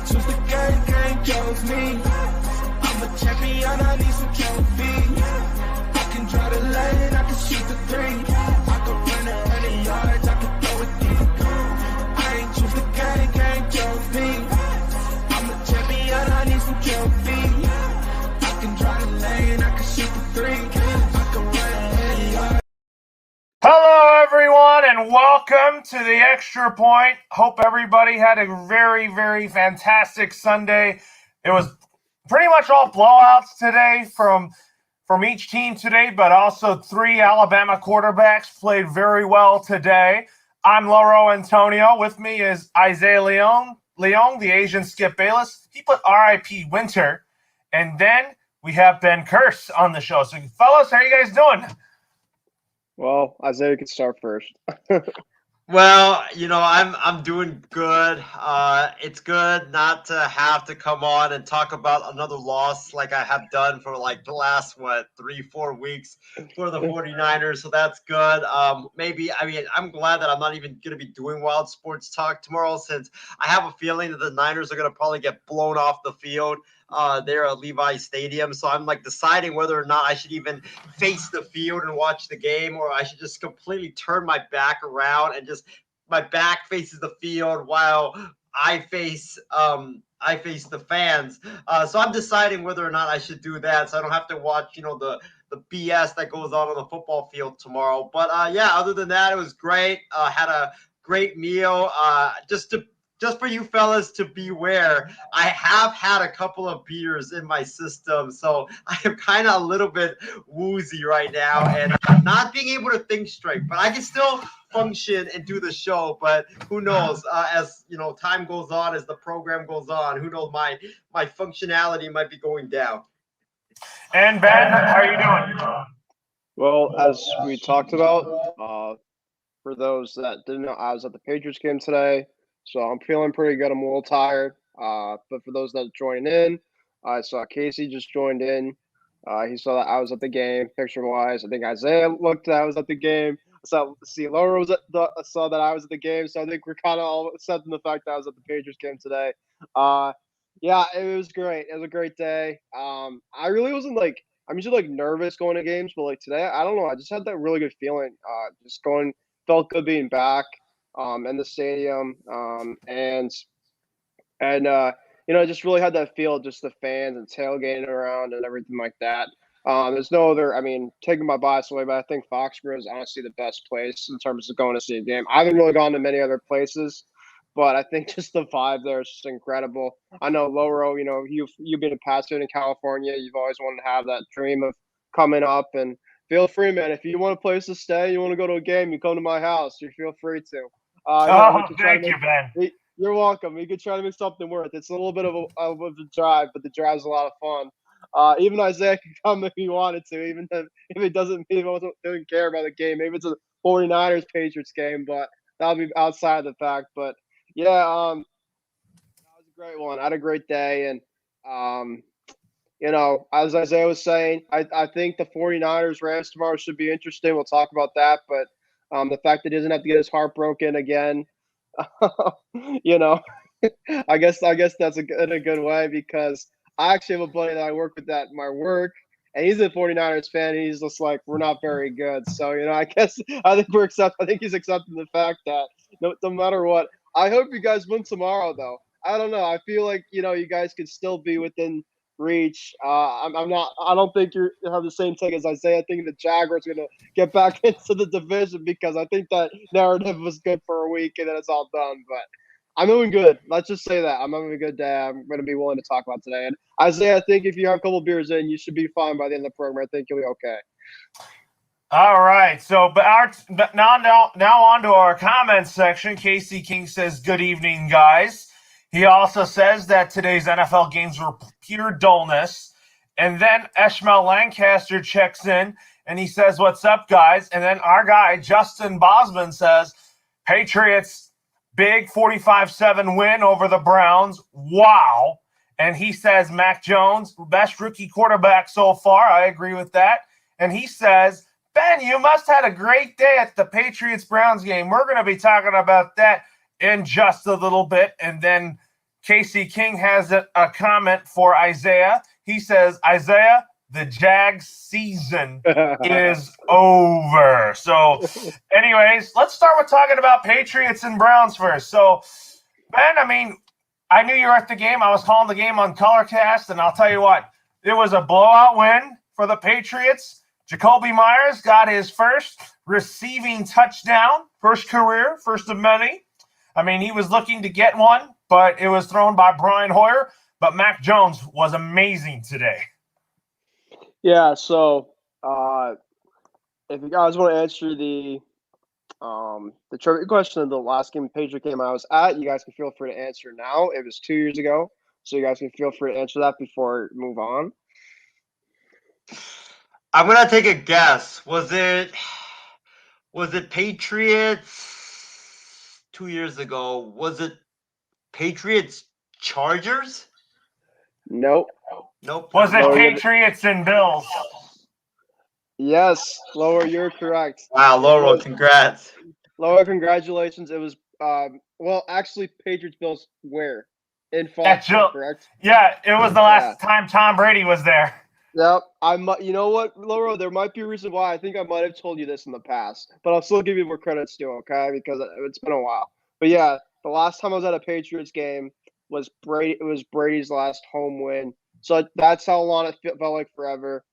choose the game chose me. I'm a champion, I need some trophies. I can draw the lane, I can shoot the three. I can run 100 yards, I can throw it deep. I ain't choose the game chose me. I'm a champion, I need some trophies. I can draw the lane, I can shoot the three. I can run 100 yards. Hello, everyone, and welcome to the Extra Point. Hope everybody had a very, very fantastic Sunday. It was pretty much all blowouts today from each team today, but also 3 Alabama quarterbacks played very well today. I'm Lauro Antonio. With me is Isaiah Leong, the Asian Skip Bayless. He put RIP Winter. And then we have Ben Kearse on the show. So, fellas, how are you guys doing? Well, Isaiah can start first. Well, I'm doing good. It's good not to have to come on and talk about another loss like I have done for like the last 3-4 weeks for the 49ers. So that's good. I'm glad that I'm not even going to be doing Wild Sports Talk tomorrow, since I have a feeling that the Niners are going to probably get blown off the field there at Levi Stadium. So I'm like deciding whether or not I should even face the field and watch the game, or I should just completely turn my back around and just my back faces the field while I face the fans. So I'm deciding whether or not I should do that, so I don't have to watch the BS that goes on the football field tomorrow. But other than that, it was great. Had a great meal. Just for you fellas to beware, I have had a couple of beers in my system, so I am kind of a little bit woozy right now, and I'm not being able to think straight. But I can still function and do the show. But who knows? As time goes on, as the program goes on, who knows? My functionality might be going down. And Ben, how are you doing? Well, as we talked about, for those that didn't know, I was at the Patriots game today, so I'm feeling pretty good. I'm a little tired. But for those that joined in, I saw Casey just joined in. He saw that I was at the game, picture-wise. I think Isaiah looked that I was at the game. Laura saw that I was at the game, so I think we're kind of all accepting the fact that I was at the Patriots game today. Yeah, it was great. It was a great day. I really wasn't I'm usually nervous going to games, but today, I don't know. I just had that really good feeling. Felt good being back in the stadium, and I just really had that feel, just the fans and tailgating around and everything like that. There's no other. Taking my bias away, but I think Foxborough is honestly the best place in terms of going to see a game. I haven't really gone to many other places, but I think just the vibe there is just incredible. I know, Lauro, you've been a pastor in California. You've always wanted to have that dream of coming up, and feel free, man. If you want a place to stay, you want to go to a game, you come to my house. You feel free to. Thank you, Ben. You're welcome. We could try to make something work. It's a little bit of a drive, but the drive's a lot of fun. Even Isaiah can come if he wanted to, even if it doesn't care about the game. Maybe it's a 49ers Patriots game, but that'll be outside of the fact. But yeah, that was a great one. I had a great day, and as Isaiah was saying, I think the 49ers Rams tomorrow should be interesting. We'll talk about that, but the fact that he doesn't have to get his heart broken again, I guess that's in a good way, because I actually have a buddy that I work with at my work, and he's a 49ers fan, and he's just like, we're not very good. So, I think he's accepting the fact that no matter what, I hope you guys win tomorrow, though. I don't know. I feel like, you guys could still be within reach. I don't think you have the same take as Isaiah. I think the Jaguars are going to get back into the division, because I think that narrative was good for a week and then it's all done. But I'm doing good. Let's just say that I'm having a good day. I'm going to be willing to talk about today. And Isaiah, I think if you have a couple beers in, you should be fine by the end of the program. I think you'll be okay. All right. So, now on to our comments section. Casey King says, "Good evening, guys." He also says that today's NFL games were pure dullness. And then Eshmael Lancaster checks in and he says, "What's up, guys?" And then our guy, Justin Bosman, says, "Patriots, big 45-7 win over the Browns. Wow." And he says, "Mac Jones, best rookie quarterback so far." I agree with that. And he says, "Ben, you must have had a great day at the Patriots-Browns game." We're going to be talking about that in just a little bit. And then Casey King has a comment for Isaiah. He says, Isaiah, the Jags season is over. So, anyways, let's start with talking about Patriots and Browns first. So, Ben, I mean, I knew you were at the game. I was calling the game on Colorcast, and I'll tell you what, it was a blowout win for the Patriots. Jacoby Myers got his first receiving touchdown, first career, first of many. I mean, he was looking to get one, but it was thrown by Brian Hoyer. But Mac Jones was amazing today. Yeah, so if you guys want to answer the trivia question of the last game, Patriot game I was at, you guys can feel free to answer now. It was 2 years ago, so you guys can feel free to answer that before we move on. I'm gonna take a guess. Was it Patriots 2 years ago? Was it Patriots Chargers? Nope. Nope. Was it No, Patriots and Bills? Yes, Lower, you're correct. Wow, Laurel, congrats. Lower, congratulations. It was actually Patriots Bills where? In At Foxborough, correct? Yeah, it was the last time Tom Brady was there. Yep. You know what, Laura? There might be a reason why. I think I might have told you this in the past, but I'll still give you more credits too, okay? Because it's been a while. But yeah, the last time I was at a Patriots game was Brady. It was Brady's last home win. So that's how long it felt like forever.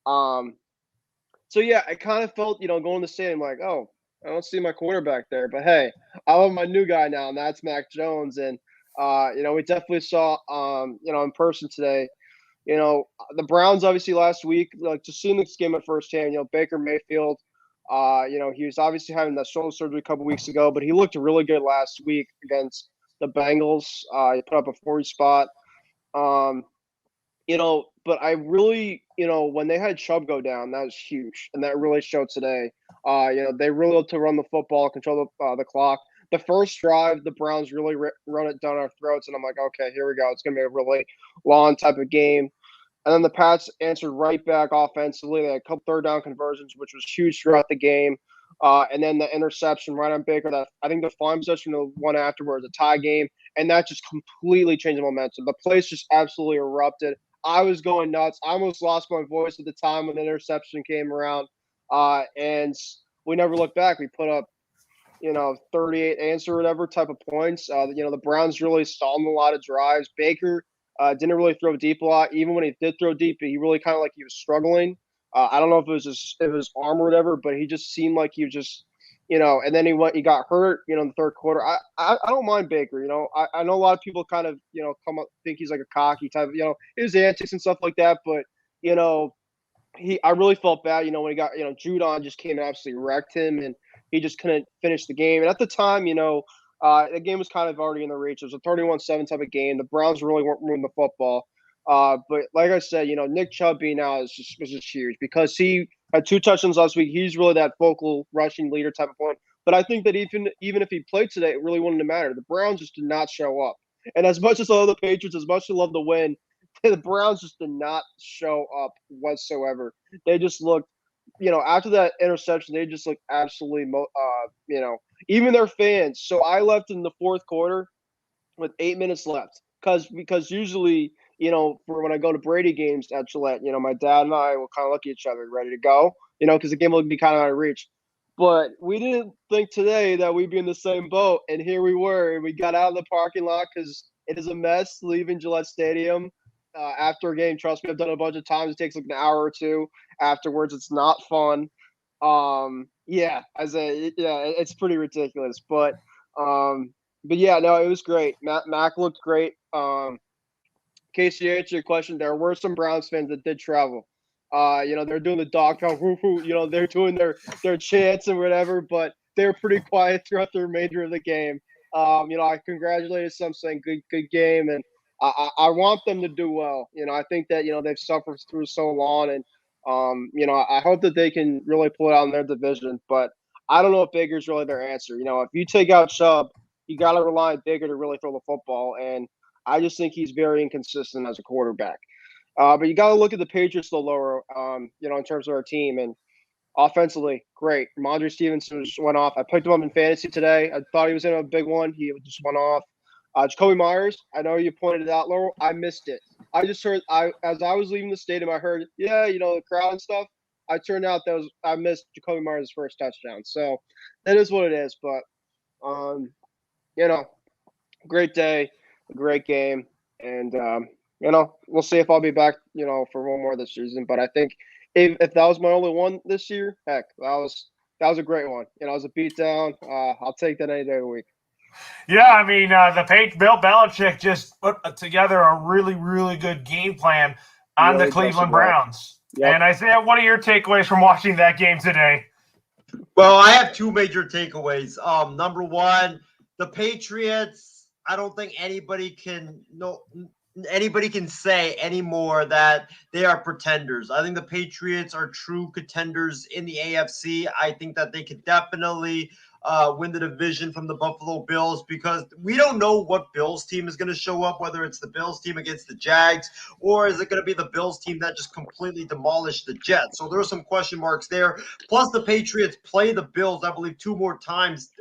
So yeah, I kind of felt, going to the stadium like, oh, I don't see my quarterback there, but hey, I love my new guy now, and that's Mac Jones. And we definitely saw, in person today. The Browns obviously last week, like just seeing this game at firsthand, Baker Mayfield, he was obviously having that shoulder surgery a couple weeks ago, but he looked really good last week against the Bengals. He put up a 40 spot. But I really, when they had Chubb go down, that was huge, and that really showed today. They really looked to run the football, control the clock. The first drive, the Browns really run it down our throats, and I'm like, okay, here we go. It's going to be a really long type of game. And then the Pats answered right back offensively. They had a couple third down conversions, which was huge throughout the game. And then the interception right on Baker, that I think the final possession, the one afterwards, a tie game, and that just completely changed the momentum. The place just absolutely erupted. I was going nuts. I almost lost my voice at the time when the interception came around. And we never looked back. We put up 38 answer or whatever type of points. The Browns really stalled a lot of drives. Baker didn't really throw deep a lot. Even when he did throw deep, he really kind of like he was struggling. I don't know if it was arm or whatever, but he just seemed like he was just, and then he got hurt, in the third quarter. I don't mind Baker. I know a lot of people kind of, come up, think he's like a cocky type of, his antics and stuff like that. But, I really felt bad, when he got, Judon just came and absolutely wrecked him, and he just couldn't finish the game. And at the time, the game was kind of already in the reach. It was a 31-7 type of game. The Browns really weren't moving the football. But like I said, Nick Chubb being out was just huge because he had 2 touchdowns last week. He's really that vocal rushing leader type of point. But I think that even if he played today, it really wouldn't have mattered. The Browns just did not show up. And as much as I love the Patriots, as much as I love the win, the Browns just did not show up whatsoever. They just looked, after that interception, they just looked absolutely, even their fans. So I left in the fourth quarter with 8 minutes left because usually, for when I go to Brady games at Gillette, my dad and I will kind of look at each other, ready to go, because the game will be kind of out of reach. But we didn't think today that we'd be in the same boat, and here we were. And we got out of the parking lot because it is a mess leaving Gillette Stadium after a game. Trust me, I've done it a bunch of times. It takes like an hour or two afterwards. It's not fun. It's pretty ridiculous. But yeah, no, it was great. Mac looked great. Casey, to answer your question, there were some Browns fans that did travel. They're doing the dog pound, they're doing their chants and whatever, but they're pretty quiet throughout the remainder of the game. I congratulated some saying good game, and I want them to do well. I think that, they've suffered through so long, and, I hope that they can really pull it out in their division, but I don't know if Baker's really their answer. If you take out Chubb, you got to rely on Baker to really throw the football, and I just think he's very inconsistent as a quarterback. But you got to look at the Patriots a little lower, in terms of our team. And offensively, great. Ramondre Stevenson just went off. I picked him up in fantasy today. I thought he was in a big one. He just went off. Jacoby Myers, I know you pointed it out, Laurel. I missed it. I just heard as I was leaving the stadium, I heard, yeah, the crowd and stuff. I turned out I missed Jacoby Myers' first touchdown. So that is what it is. But great day, great game, and we'll see if I'll be back, for one more this season. But I think if that was my only one this year, heck, that was a great one. It was a beatdown. I'll take that any day of the week. Yeah, I mean, Bill Belichick just put together a really, really good game plan on Really the Cleveland well. Browns. Yep. And Isaiah, what are your takeaways from watching that game today? Well, I have two major takeaways. Number one, the Patriots. I don't think anybody can say anymore that they are pretenders. I think the Patriots are true contenders in the AFC. I think that they could definitely win the division from the Buffalo Bills, because we don't know what Bills team is going to show up, whether it's the Bills team against the Jags, or is it going to be the Bills team that just completely demolished the Jets. So there are some question marks there. Plus, the Patriots play the Bills, I believe, two times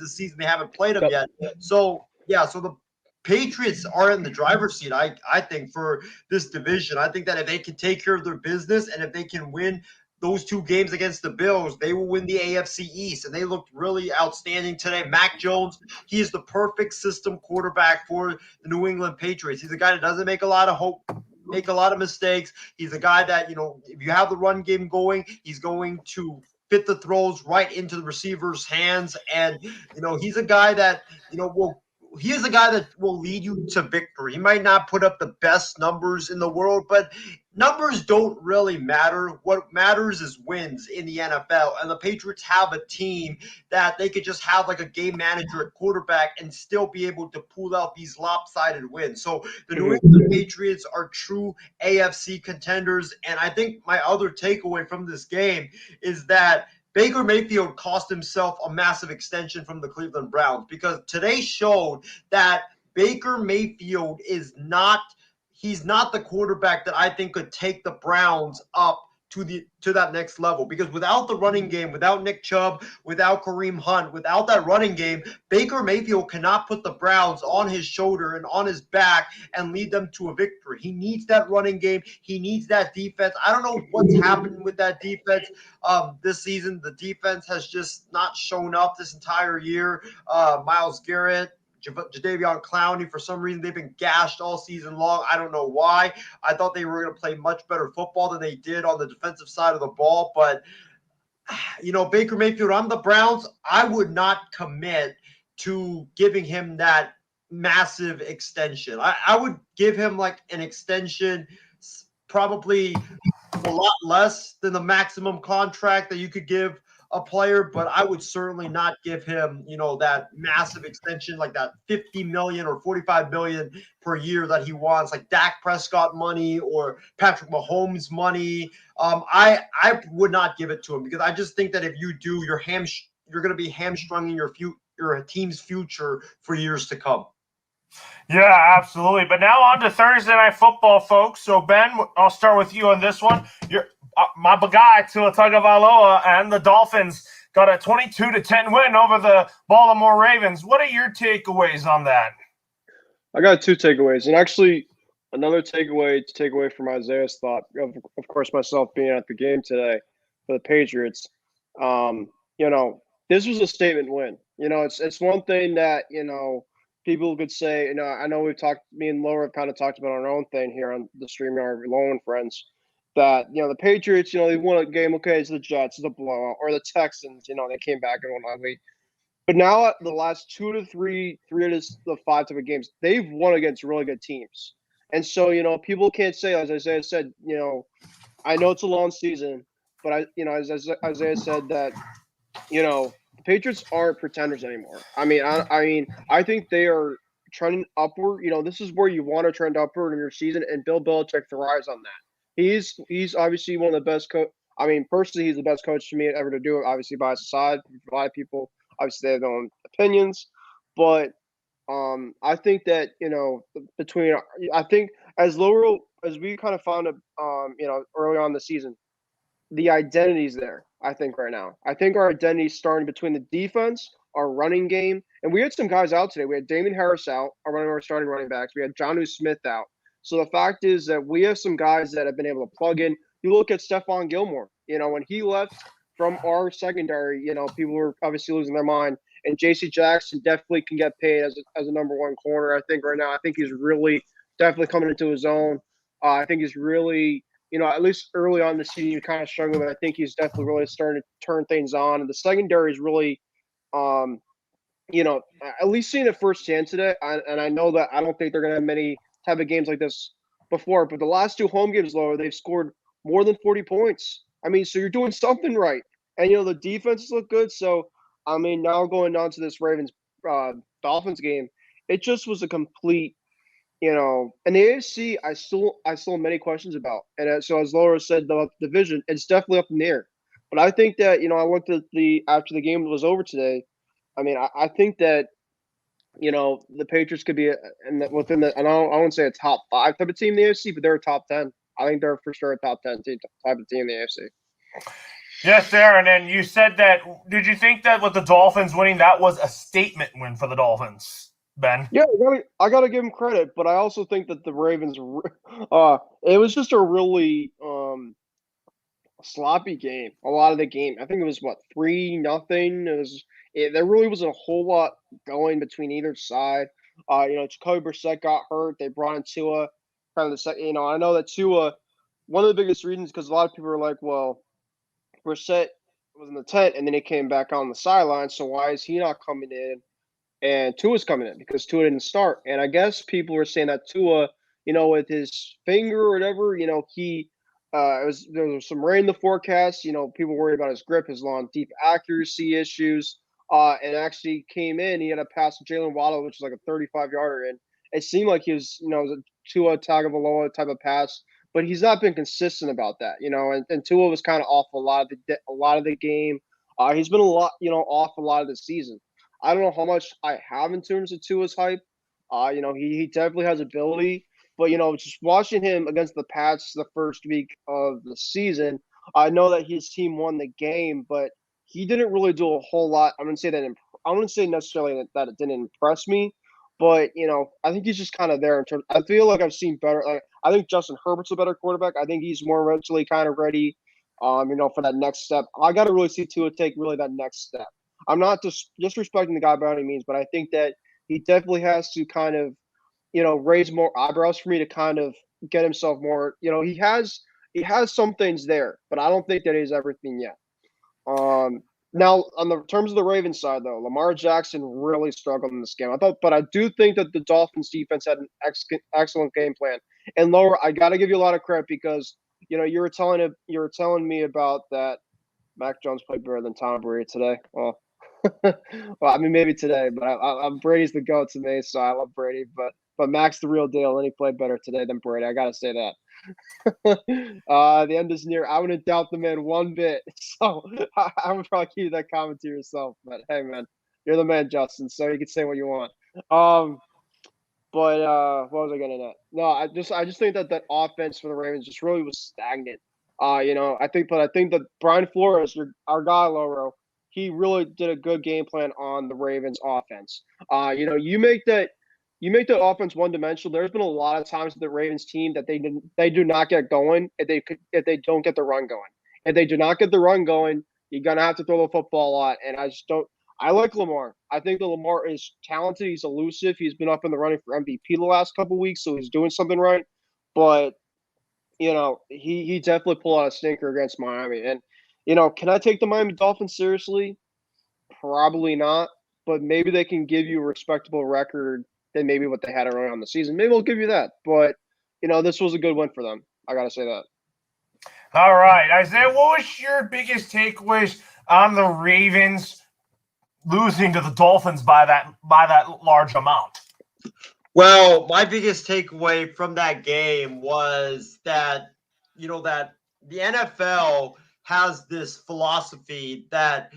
this season. They haven't played them yet. So, yeah, so the Patriots are in the driver's seat, I think, for this division. I think that if they can take care of their business and if they can win those two games against the Bills, they will win the AFC East, and they looked really outstanding today. Mac Jones, he is the perfect system quarterback for the New England Patriots. He's a guy that doesn't make a lot of mistakes. He's a guy that, if you have the run game going, he's going to fit the throws right into the receiver's hands, and he's a guy that he is a guy that will lead you to victory. He might not put up the best numbers in the world, but numbers don't really matter. What matters is wins in the NFL. And the Patriots have a team that they could just have like a game manager at quarterback and still be able to pull out these lopsided wins. So the New England Patriots are true AFC contenders. And I think my other takeaway from this game is that Baker Mayfield cost himself a massive extension from the Cleveland Browns, because today showed that Baker Mayfield he's not the quarterback that I think could take the Browns up to that next level, because without the running game, without Nick Chubb, without Kareem Hunt, without that running game, Baker Mayfield cannot put the Browns on his shoulder and on his back and lead them to a victory. He needs that running game. He needs that defense. I don't know what's happened with that defense this season. The defense has just not shown up this entire year. Myles Garrett, Jadeveon Clowney, for some reason, they've been gashed all season long. I don't know why. I thought they were going to play much better football than they did on the defensive side of the ball. But, Baker Mayfield on the Browns, I would not commit to giving him that massive extension. I would give him like an extension, probably a lot less than the maximum contract that you could give a player, but I would certainly not give him, that massive extension, like that $50 million or $45 million per year that he wants, like Dak Prescott money or Patrick Mahomes money. I would not give it to him, because I just think that if you do, you're going to be hamstrung in your team's future for years to come. Yeah, absolutely. But now on to Thursday Night Football, folks. So, Ben, I'll start with you on this one. My guy, Tua Tagovailoa, and the Dolphins got a 22-10 win over the Baltimore Ravens. What are your takeaways on that? I got two takeaways. And actually, another takeaway to take away from Isaiah's thought, of course, myself being at the game today for the Patriots, this was a statement win. It's one thing that, people could say, I know me and Laura have kind of talked about our own thing here on the StreamYard, Low and Friends, that, the Patriots, they won a game, okay, it's the Jets, it's a blowout, or the Texans, they came back and won ugly. But now the last 2 to 3 of the 5 type of games, they've won against really good teams. And so, people can't say, as Isaiah said, I know it's a long season, but as Isaiah said that, the Patriots aren't pretenders anymore. I mean, I think they are trending upward. This is where you want to trend upward in your season, and Bill Belichick thrives on that. He's obviously one of the best personally, he's the best coach to me ever to do it. Obviously, by his side, a lot of people obviously they have their own opinions, but I think that I think as we kind of found early on in the season, the identity's there. I think right now. I think our identity is starting between the defense, our running game, And we had some guys out today. We had Damon Harris out, our starting running backs. We had Jonnu Smith out. So the fact is that we have some guys that have been able to plug in. You look at Stephon Gilmore. When he left from our secondary, people were obviously losing their mind. And J.C. Jackson definitely can get paid as a number one corner. I think right now, I think he's really definitely coming into his own. I think he's really, at least early on the season, you're kind of struggling, but I think he's definitely really starting to turn things on. And the secondary is really, at least seeing it firsthand today. And I know that I don't think they're going to have many type of games like this before, but the last 2 home games, Laura, they've scored more than 40 points. I mean, so you're doing something right. And, the defenses look good. So, I mean, now going on to this Ravens Dolphins game, it just was a complete, and the AFC, I still have many questions about. And so, as Laura said, the division, it's definitely up in the air. But I think that, I looked at after the game was over today. I mean, I think that, the Patriots could be within the, and I wouldn't say a top 5 type of team in the AFC, but they're a top 10. I think they're for sure a top 10 type of team in the AFC. Yes, Aaron, and you said that. Did you think that with the Dolphins winning, that was a statement win for the Dolphins, Ben? Yeah, I got to give them credit, but I also think that the Ravens, it was just a really sloppy game. A lot of the game, I think it was 3-0. There really wasn't a whole lot going between either side. Jacoby Brissett got hurt. They brought in Tua. Kind of the second, I know that Tua. One of the biggest reasons, because a lot of people are like, well, Brissett was in the tent and then he came back on the sideline. So why is he not coming in? And Tua's coming in because Tua didn't start. And I guess people were saying that Tua, with his finger or whatever, he there was some rain in the forecast. People worried about his grip, his long, deep accuracy issues. And actually came in. He had a pass to Jalen Waddle, which was like a 35-yarder. And it seemed like he was, a Tua Tagovailoa type of pass. But he's not been consistent about that, and Tua was kind of off a lot of the game. He's been a lot, off a lot of the season. I don't know how much I have in terms of Tua's hype. He definitely has ability, but just watching him against the Pats the first week of the season, I know that his team won the game, but he didn't really do a whole lot. I wouldn't say necessarily that it didn't impress me, but I think he's just kind of there in terms. I feel like I've seen better. I think Justin Herbert's a better quarterback. I think he's more mentally kind of ready, for that next step. I got to really see Tua take really that next step. I'm not disrespecting the guy by any means, but I think that he definitely has to kind of, raise more eyebrows for me to kind of get himself more. He has some things there, but I don't think that he's everything yet. Now, on the terms of the Ravens side, though, Lamar Jackson really struggled in this game. But I do think that the Dolphins defense had an excellent game plan. And Laura, I got to give you a lot of credit because you were telling me about that Mac Jones played better than Tom Brady today. Well, I mean maybe today, but I'm Brady's the GOAT to me, so I love Brady. But Mac's the real deal, and he played better today than Brady. I got to say that. The end is near. I wouldn't doubt the man one bit. So I would probably keep that comment to yourself. But hey, man, you're the man, Justin. So you can say what you want. But what was I getting at? No, I just think that offense for the Ravens just really was stagnant. I think that Brian Flores, our guy, Loro, he really did a good game plan on the Ravens offense. You make that offense one dimensional. There's been a lot of times with the Ravens team that they do not get going if they don't get the run going. If they do not get the run going, you're gonna have to throw the football a lot. And I just don't. I like Lamar. I think that Lamar is talented. He's elusive. He's been up in the running for MVP the last couple of weeks, so he's doing something right. But he definitely pulled out a stinker against Miami. And can I take the Miami Dolphins seriously? Probably not. But maybe they can give you a respectable record than maybe what they had early on the season. Maybe we'll give you that. But this was a good win for them. I gotta say that. All right, Isaiah, what was your biggest takeaways on the Ravens losing to the Dolphins by that large amount? Well, my biggest takeaway from that game was that that the NFL has this philosophy that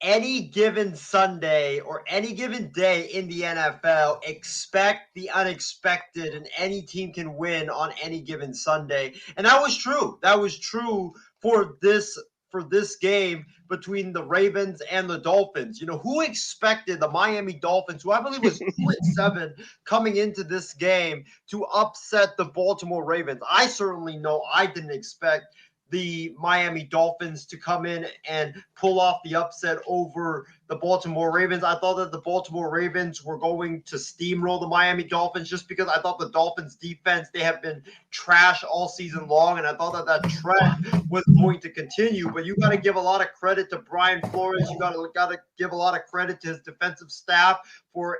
any given Sunday or any given day in the NFL, expect the unexpected, and any team can win on any given Sunday. And that was true. That was true for this for this game between the Ravens and the Dolphins. You know, who expected the Miami Dolphins, who I believe was 2-7 coming into this game, to upset the Baltimore Ravens? I certainly know I didn't expect the Miami Dolphins to come in and pull off the upset over the Baltimore Ravens. I thought that the Baltimore Ravens were going to steamroll the Miami Dolphins just because I thought the Dolphins defense, they have been trash all season long, and I thought that that trend was going to continue. But you got to give a lot of credit to Brian Flores. You got to give a lot of credit to his defensive staff for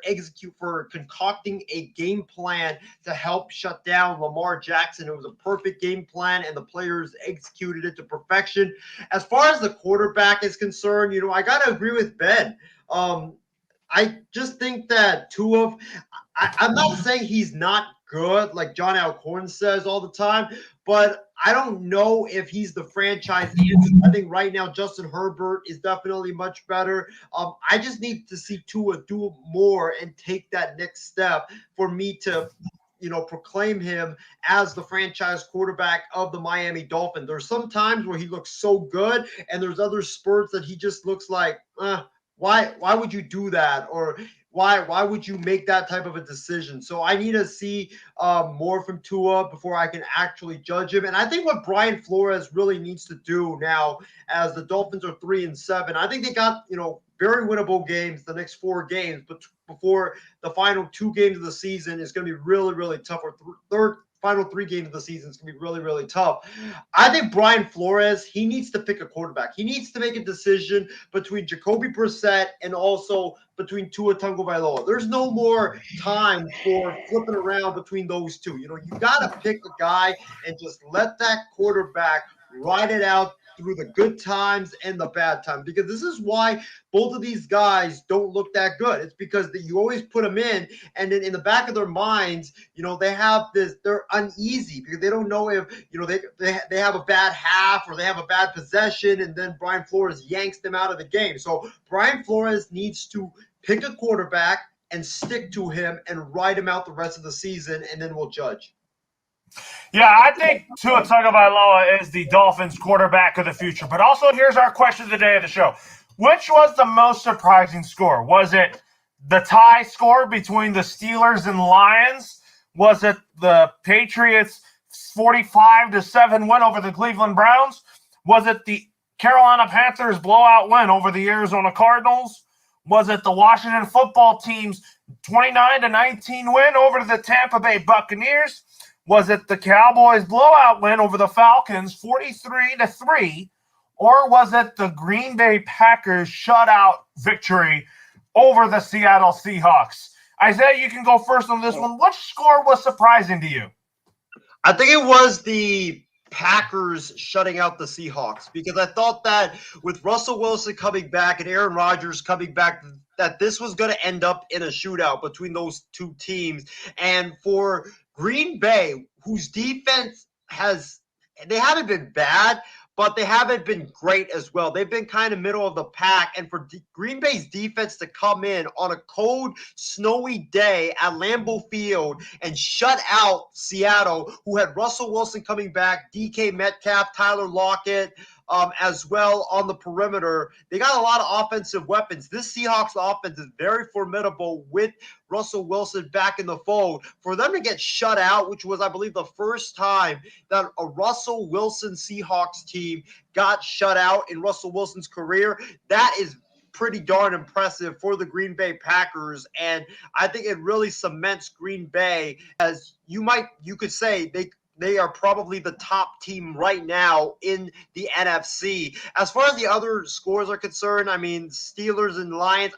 concocting a game plan to help shut down Lamar Jackson. It was a perfect game plan, and the players executed it to perfection. As far as the quarterback is concerned, you know, I got to agree with Ben. I just think that I'm not saying he's not good, like John Alcorn says all the time, but I don't know if he's the franchise answer. I think right now Justin Herbert is definitely much better. I just need to see Tua do more and take that next step for me to, you know, proclaim him as the franchise quarterback of the Miami Dolphins. There's some times where he looks so good, and there's other spurts that he just looks like, why would you do that? Or why would you make that type of a decision? So I need to see more from Tua before I can actually judge him. And I think what Brian Flores really needs to do now, as the Dolphins are 3-7, I think they got, you know, very winnable games the next 4 games, but before the final 2 games of the season is going to be really, really tough. Or final 3 games of the season is going to be really, really tough. I think Brian Flores, he needs to pick a quarterback. He needs to make a decision between Jacoby Brissett and also between Tua Tagovailoa. There's no more time for flipping around between those two. You know, you got to pick a guy and just let that quarterback ride it out through the good times and the bad times, because this is why both of these guys don't look that good. It's because you always put them in, and then in the back of their minds, you know, they have this, they're uneasy because they don't know if, you know, they have a bad half or they have a bad possession, and then Brian Flores yanks them out of the game. So Brian Flores needs to pick a quarterback and stick to him and ride him out the rest of the season, and then we'll judge. Yeah, I think Tua Tagovailoa is the Dolphins quarterback of the future. But also, here's our question of the day of the show. Which was the most surprising score? Was it the tie score between the Steelers and Lions? Was it the Patriots 45-7 win over the Cleveland Browns? Was it the Carolina Panthers blowout win over the Arizona Cardinals? Was it the Washington football team's 29-19 win over the Tampa Bay Buccaneers? Was it the Cowboys blowout win over the Falcons 43-3? Or was it the Green Bay Packers shutout victory over the Seattle Seahawks? Isaiah, you can go first on this one. Which score was surprising to you? I think it was the Packers shutting out the Seahawks, because I thought that with Russell Wilson coming back and Aaron Rodgers coming back, that this was going to end up in a shootout between those two teams. And for Green Bay, whose defense they haven't been bad, but they haven't been great as well. They've been kind of middle of the pack. And for Green Bay's defense to come in on a cold, snowy day at Lambeau Field and shut out Seattle, who had Russell Wilson coming back, DK Metcalf, Tyler Lockett, as well on the perimeter. They got a lot of offensive weapons. This Seahawks offense is very formidable with Russell Wilson back in the fold. For them to get shut out, which was, I believe, the first time that a Russell Wilson Seahawks team got shut out in Russell Wilson's career, that is pretty darn impressive for the Green Bay Packers. And I think it really cements Green Bay as you could say they are probably the top team right now in the NFC. As far as the other scores are concerned, I mean, Steelers and Lions,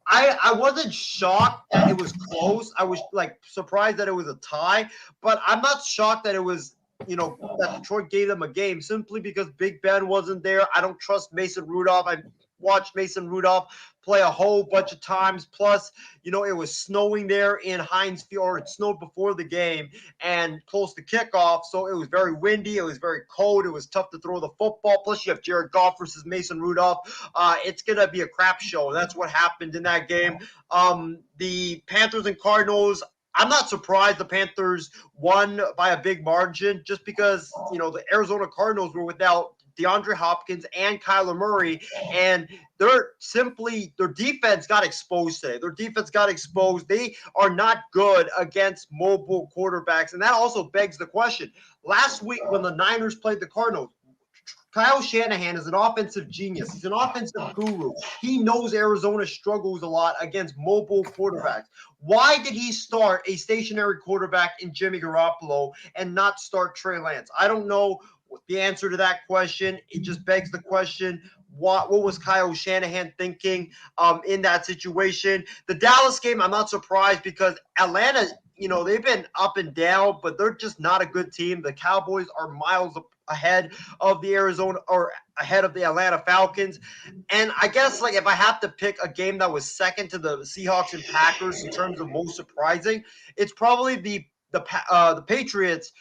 I wasn't shocked that it was close. I was surprised that it was a tie, but I'm not shocked that it was, that Detroit gave them a game, simply because Big Ben wasn't there. I don't trust Mason Rudolph. I watched Mason Rudolph play a whole bunch of times. Plus, it was snowing there in Heinz Field, or it snowed before the game and close to kickoff. So it was very windy. It was very cold. It was tough to throw the football. Plus, you have Jared Goff versus Mason Rudolph. It's going to be a crap show. That's what happened in that game. The Panthers and Cardinals, I'm not surprised the Panthers won by a big margin, just because, the Arizona Cardinals were without DeAndre Hopkins and Kyler Murray, and their defense got exposed today. Their defense got exposed. They are not good against mobile quarterbacks, and that also begs the question. Last week when the Niners played the Cardinals, Kyle Shanahan is an offensive genius. He's an offensive guru. He knows Arizona struggles a lot against mobile quarterbacks. Why did he start a stationary quarterback in Jimmy Garoppolo and not start Trey Lance? I don't know the answer to that question. It just begs the question, what was Kyle Shanahan thinking in that situation? The Dallas game, I'm not surprised because Atlanta, they've been up and down, but they're just not a good team. The Cowboys are miles ahead of the Atlanta Falcons. And I guess if I have to pick a game that was second to the Seahawks and Packers in terms of most surprising, it's probably the Patriots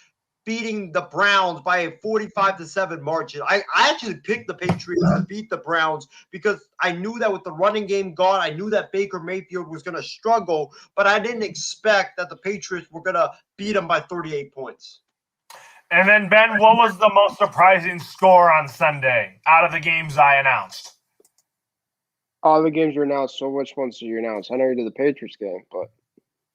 beating the Browns by a 45-7 margin. I actually picked the Patriots to beat the Browns because I knew that with the running game gone, I knew that Baker Mayfield was going to struggle, but I didn't expect that the Patriots were going to beat them by 38 points. And then, Ben, what was the most surprising score on Sunday out of the games I announced? All the games you announced, so which ones did you announce? I know you did the Patriots game, but...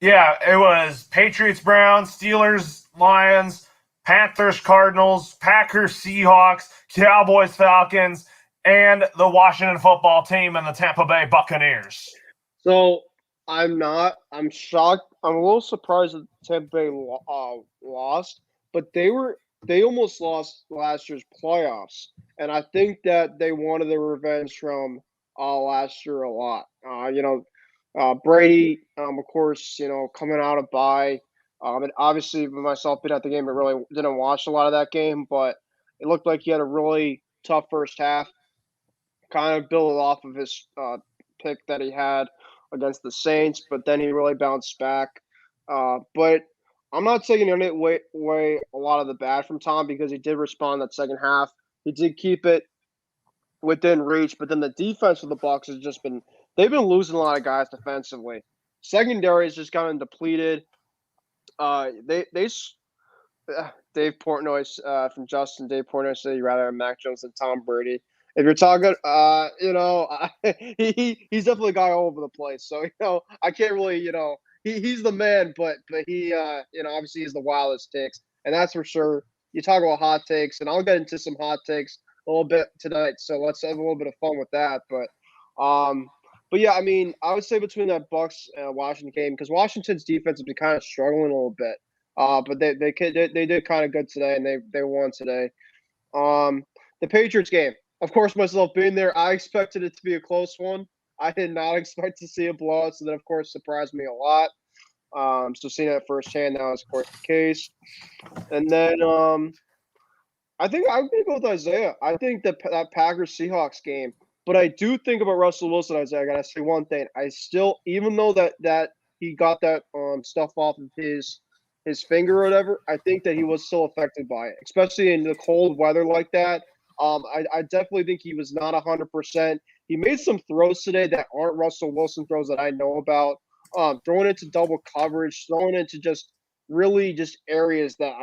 Yeah, it was Patriots, Browns, Steelers, Lions, Panthers, Cardinals, Packers, Seahawks, Cowboys, Falcons, and the Washington football team and the Tampa Bay Buccaneers. So I'm shocked. I'm a little surprised that Tampa Bay lost, but they almost lost last year's playoffs, and I think that they wanted their revenge from last year a lot. Brady, of course, coming out of bye. And obviously, with myself being at the game, I really didn't watch a lot of that game, but it looked like he had a really tough first half. Kind of built off of his pick that he had against the Saints, but then he really bounced back. But I'm not taking away a lot of the bad from Tom because he did respond that second half. He did keep it within reach, but then the defense of the Bucs has just been – they've been losing a lot of guys defensively. Secondary has just gotten depleted. Dave Portnoy from Justin. Dave Portnoy said he'd rather have Mac Jones than Tom Brady. If you're talking, he's definitely a guy all over the place. So I can't really, he's the man, but he, obviously he's the wildest takes, and that's for sure. You talk about hot takes, and I'll get into some hot takes a little bit tonight. So let's have a little bit of fun with that. But yeah, I mean, I would say between that Bucs and Washington game, because Washington's defense has been kind of struggling a little bit. But they did kind of good today, and they won today. The Patriots game, of course, myself being there, I expected it to be a close one. I did not expect to see a blowout, so that of course surprised me a lot. So seeing that firsthand, that was of course the case. And then I think I'm gonna go with Isaiah. I think that Packers Seahawks game. But I do think about Russell Wilson, Isaiah. I gotta say one thing. I still, even though that he got that stuff off of his finger or whatever, I think that he was still affected by it, especially in the cold weather like that. I definitely think he was not 100%. He made some throws today that aren't Russell Wilson throws that I know about. Throwing into double coverage, throwing into just really just areas that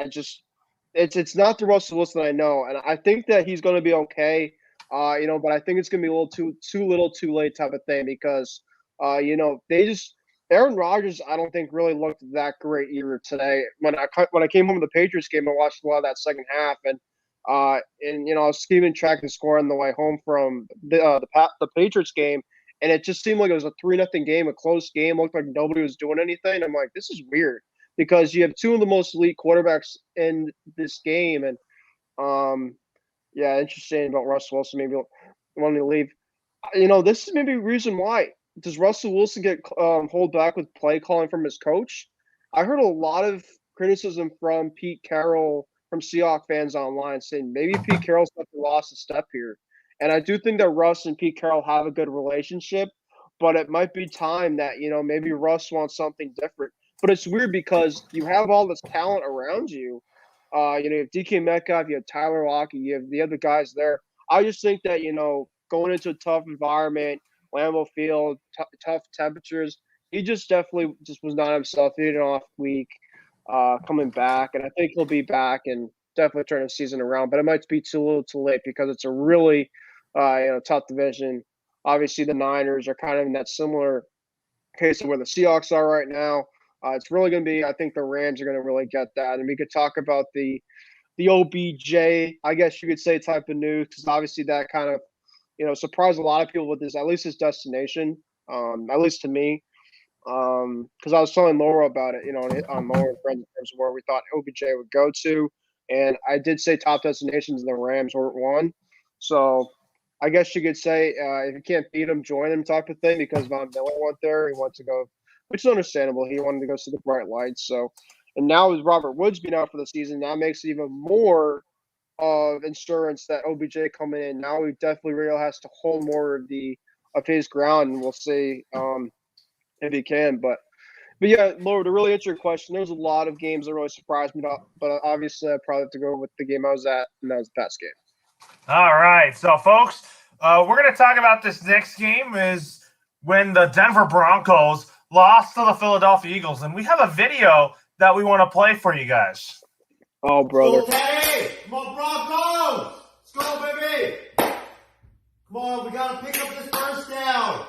it's not the Russell Wilson I know, and I think that he's going to be okay. But I think it's going to be a little too late type of thing because, Aaron Rodgers, I don't think really looked that great either today. When I came home from the Patriots game, I watched a lot of that second half, and I was keeping track of the score on the way home from the Patriots game, and it just seemed like it was a 3-0 game, a close game. Looked like nobody was doing anything. I'm like, this is weird because you have two of the most elite quarterbacks in this game, and yeah, interesting about Russell Wilson maybe wanting to leave. This is maybe a reason why. Does Russell Wilson get hold back with play calling from his coach? I heard a lot of criticism from Pete Carroll, from Seahawks fans online, saying maybe Pete Carroll's lost a step here. And I do think that Russ and Pete Carroll have a good relationship, but it might be time that, maybe Russ wants something different. But it's weird because you have all this talent around you. You have DK Metcalf, you have Tyler Lockett, you have the other guys there. I just think that, going into a tough environment, Lambeau Field, tough temperatures, he just was not himself. He had an off week coming back, and I think he'll be back. And definitely turn the season around. But it might be too little, too late because it's a really tough division. Obviously, the Niners are kind of in that similar case of where the Seahawks are right now. It's really going to be. I think the Rams are going to really get that, and we could talk about the OBJ, I guess you could say, type of news because obviously that kind of surprised a lot of people with this, at least his destination, at least to me. Because I was telling Laura about it, on Laura and Friends in terms of where we thought OBJ would go to, and I did say top destinations, and the Rams weren't one. So I guess you could say if you can't beat him, join him type of thing. Because Von Miller went there, he wants to go, which is understandable. He wanted to go see the bright lights. So, and now with Robert Woods being out for the season, that makes it even more of insurance that OBJ coming in. Now he definitely really has to hold more of his ground, and we'll see if he can. But yeah, Laura, to really answer your question, there's a lot of games that really surprised me. But obviously, I probably have to go with the game I was at, and that was the Pats game. All right, so folks, we're going to talk about this next game is when the Denver Broncos lost to the Philadelphia Eagles, and we have a video that we want to play for you guys. Oh, brother. Hey, come on, Broncos! Let's go, baby! Come on, we got to pick up this first down.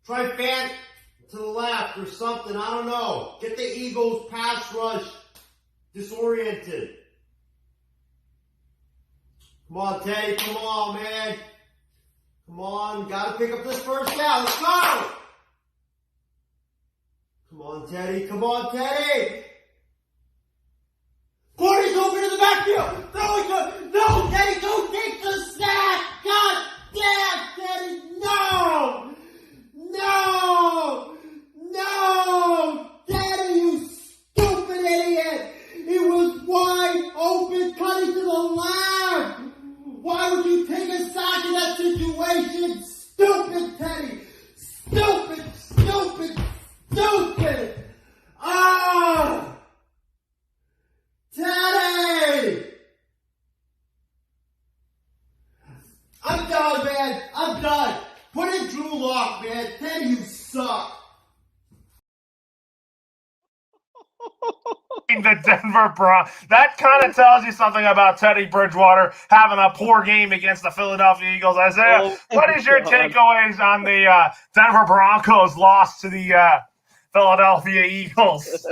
Try Fant to the left or something, I don't know. Get the Eagles pass rush disoriented. Come on, Teddy, come on, man. Come on, gotta pick up this first down. Let's go! Come on, Teddy, come on, Teddy! Corey's open in the backfield! Throw it to... No, Teddy, don't take the snap! God damn, Teddy, no! No! No! Daddy, you stupid idiot! It was wide open, cutting to the left! Why would you take a sack in that situation? Stupid, Teddy! Stupid, stupid, stupid! Ah! Teddy! I'm done, man! I'm done! Put in Drew Lock, man! Teddy, you suck! The Denver Broncos. That kind of tells you something about Teddy Bridgewater having a poor game against the Philadelphia Eagles. Isaiah, what is your takeaways on the Denver Broncos loss to the Philadelphia Eagles?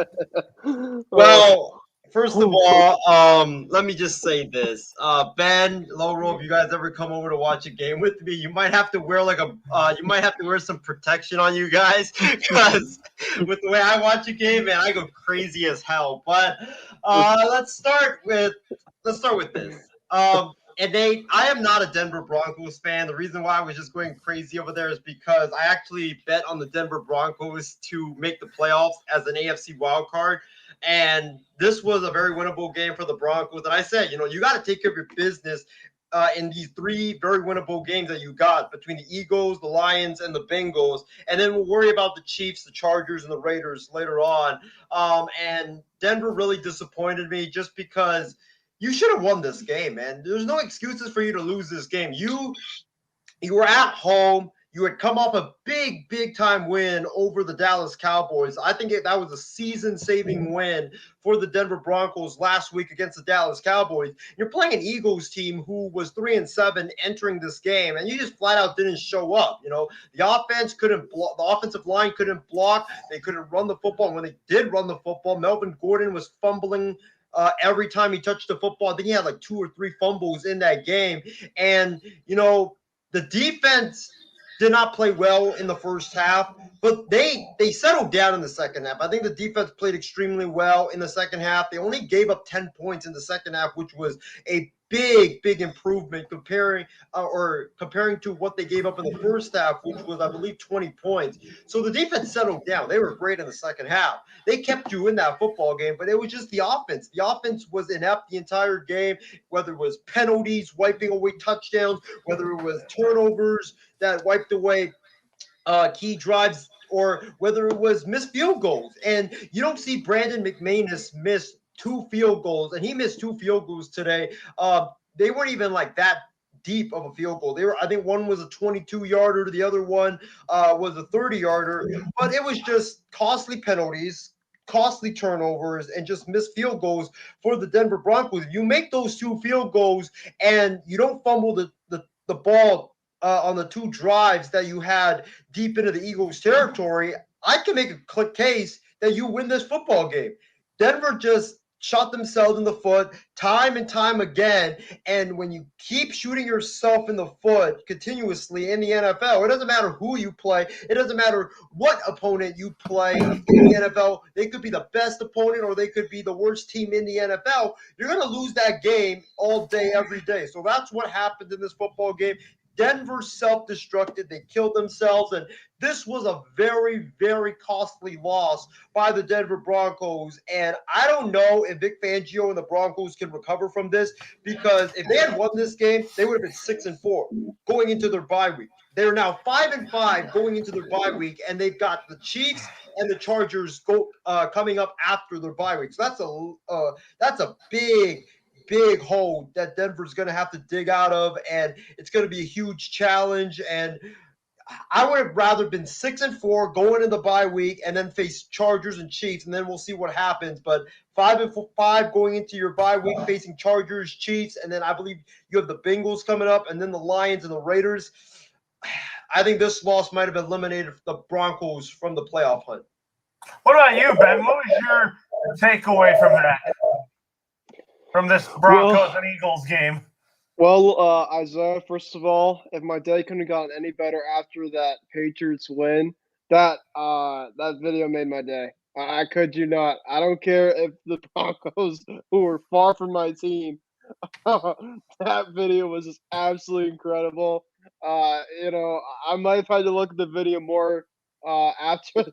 Well, first of all, let me just say this. Ben, Loro, if you guys ever come over to watch a game with me, you might have to wear you might have to wear some protection on you guys because with the way I watch a game, man, I go crazy as hell. But let's start with this. And Nate, I am not a Denver Broncos fan. The reason why I was just going crazy over there is because I actually bet on the Denver Broncos to make the playoffs as an AFC wild card. And this was a very winnable game for the Broncos. And I said, you got to take care of your business in these three very winnable games that you got between the Eagles, the Lions, and the Bengals. And then we'll worry about the Chiefs, the Chargers, and the Raiders later on. And Denver really disappointed me just because you should have won this game, man. There's no excuses for you to lose this game. You were at home. You had come off a big time win over the Dallas Cowboys. I think that was a season-saving win for the Denver Broncos last week against the Dallas Cowboys. You're playing an Eagles team who was 3-7 entering this game, and you just flat out didn't show up. The offense couldn't block. The offensive line couldn't block. They couldn't run the football. And when they did run the football, Melvin Gordon was fumbling every time he touched the football. I think he had like 2 or 3 fumbles in that game. And, the defense did not play well in the first half, but they settled down in the second half. I think the defense played extremely well in the second half. They only gave up 10 points in the second half, which was a big improvement comparing to what they gave up in the first half, which was, I believe, 20 points. So the defense settled down. They were great in the second half. They kept you in that football game, but it was just the offense. The offense was inept the entire game, whether it was penalties, wiping away touchdowns, whether it was turnovers that wiped away key drives, or whether it was missed field goals. And you don't see Brandon McManus miss 2 field goals, and he missed 2 field goals today. They weren't even like that deep of a field goal. I think one was a 22-yarder, the other one was a 30-yarder, but it was just costly penalties, costly turnovers and just missed field goals for the Denver Broncos. If you make those 2 field goals and you don't fumble the ball on the 2 drives that you had deep into the Eagles' territory, I can make a case that you win this football game. Denver just shot themselves in the foot time and time again. And when you keep shooting yourself in the foot continuously in the NFL, it doesn't matter who you play. It doesn't matter what opponent you play in the NFL. They could be the best opponent or they could be the worst team in the NFL. You're going to lose that game all day, every day. So that's what happened in this football game. Denver self-destructed. They killed themselves. And this was a very, very costly loss by the Denver Broncos. And I don't know if Vic Fangio and the Broncos can recover from this, because if they had won this game, they would have been 6-4 going into their bye week. They're now 5-5 going into their bye week, and they've got the Chiefs and the Chargers coming up after their bye week. So that's a big hole that Denver's going to have to dig out of, and it's going to be a huge challenge. And I would have rather been 6-4 going in the bye week and then face Chargers and Chiefs, and then we'll see what happens. But 5-5 going into your bye week, facing Chargers, Chiefs, and then I believe you have the Bengals coming up, and then the Lions and the Raiders. I think this loss might have eliminated the Broncos from the playoff hunt. What about you, Ben? What was your takeaway from that? From this Broncos and Eagles game? Well, Isaiah, first of all, if my day couldn't have gotten any better after that Patriots win, that video made my day. I kid you not. I don't care if the Broncos, who were far from my team, that video was just absolutely incredible. I might have had to look at the video more after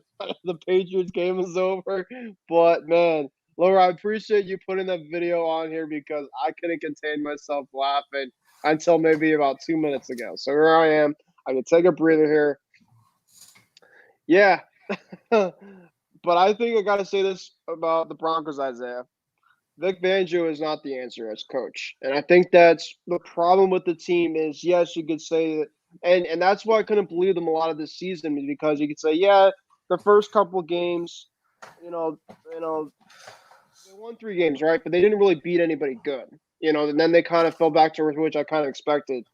the Patriots game was over, but man, Laura, I appreciate you putting that video on here because I couldn't contain myself laughing until maybe about 2 minutes ago. So here I am. I can take a breather here. Yeah. But I think I got to say this about the Broncos, Isaiah. Vic Fangio is not the answer as coach. And I think that's the problem with the team is, yes, you could say that. And that's why I couldn't believe them a lot of this season, because you could say, yeah, the first couple games, they won 3 games, right? But they didn't really beat anybody good, and then they kind of fell back to earth, which I kind of expected.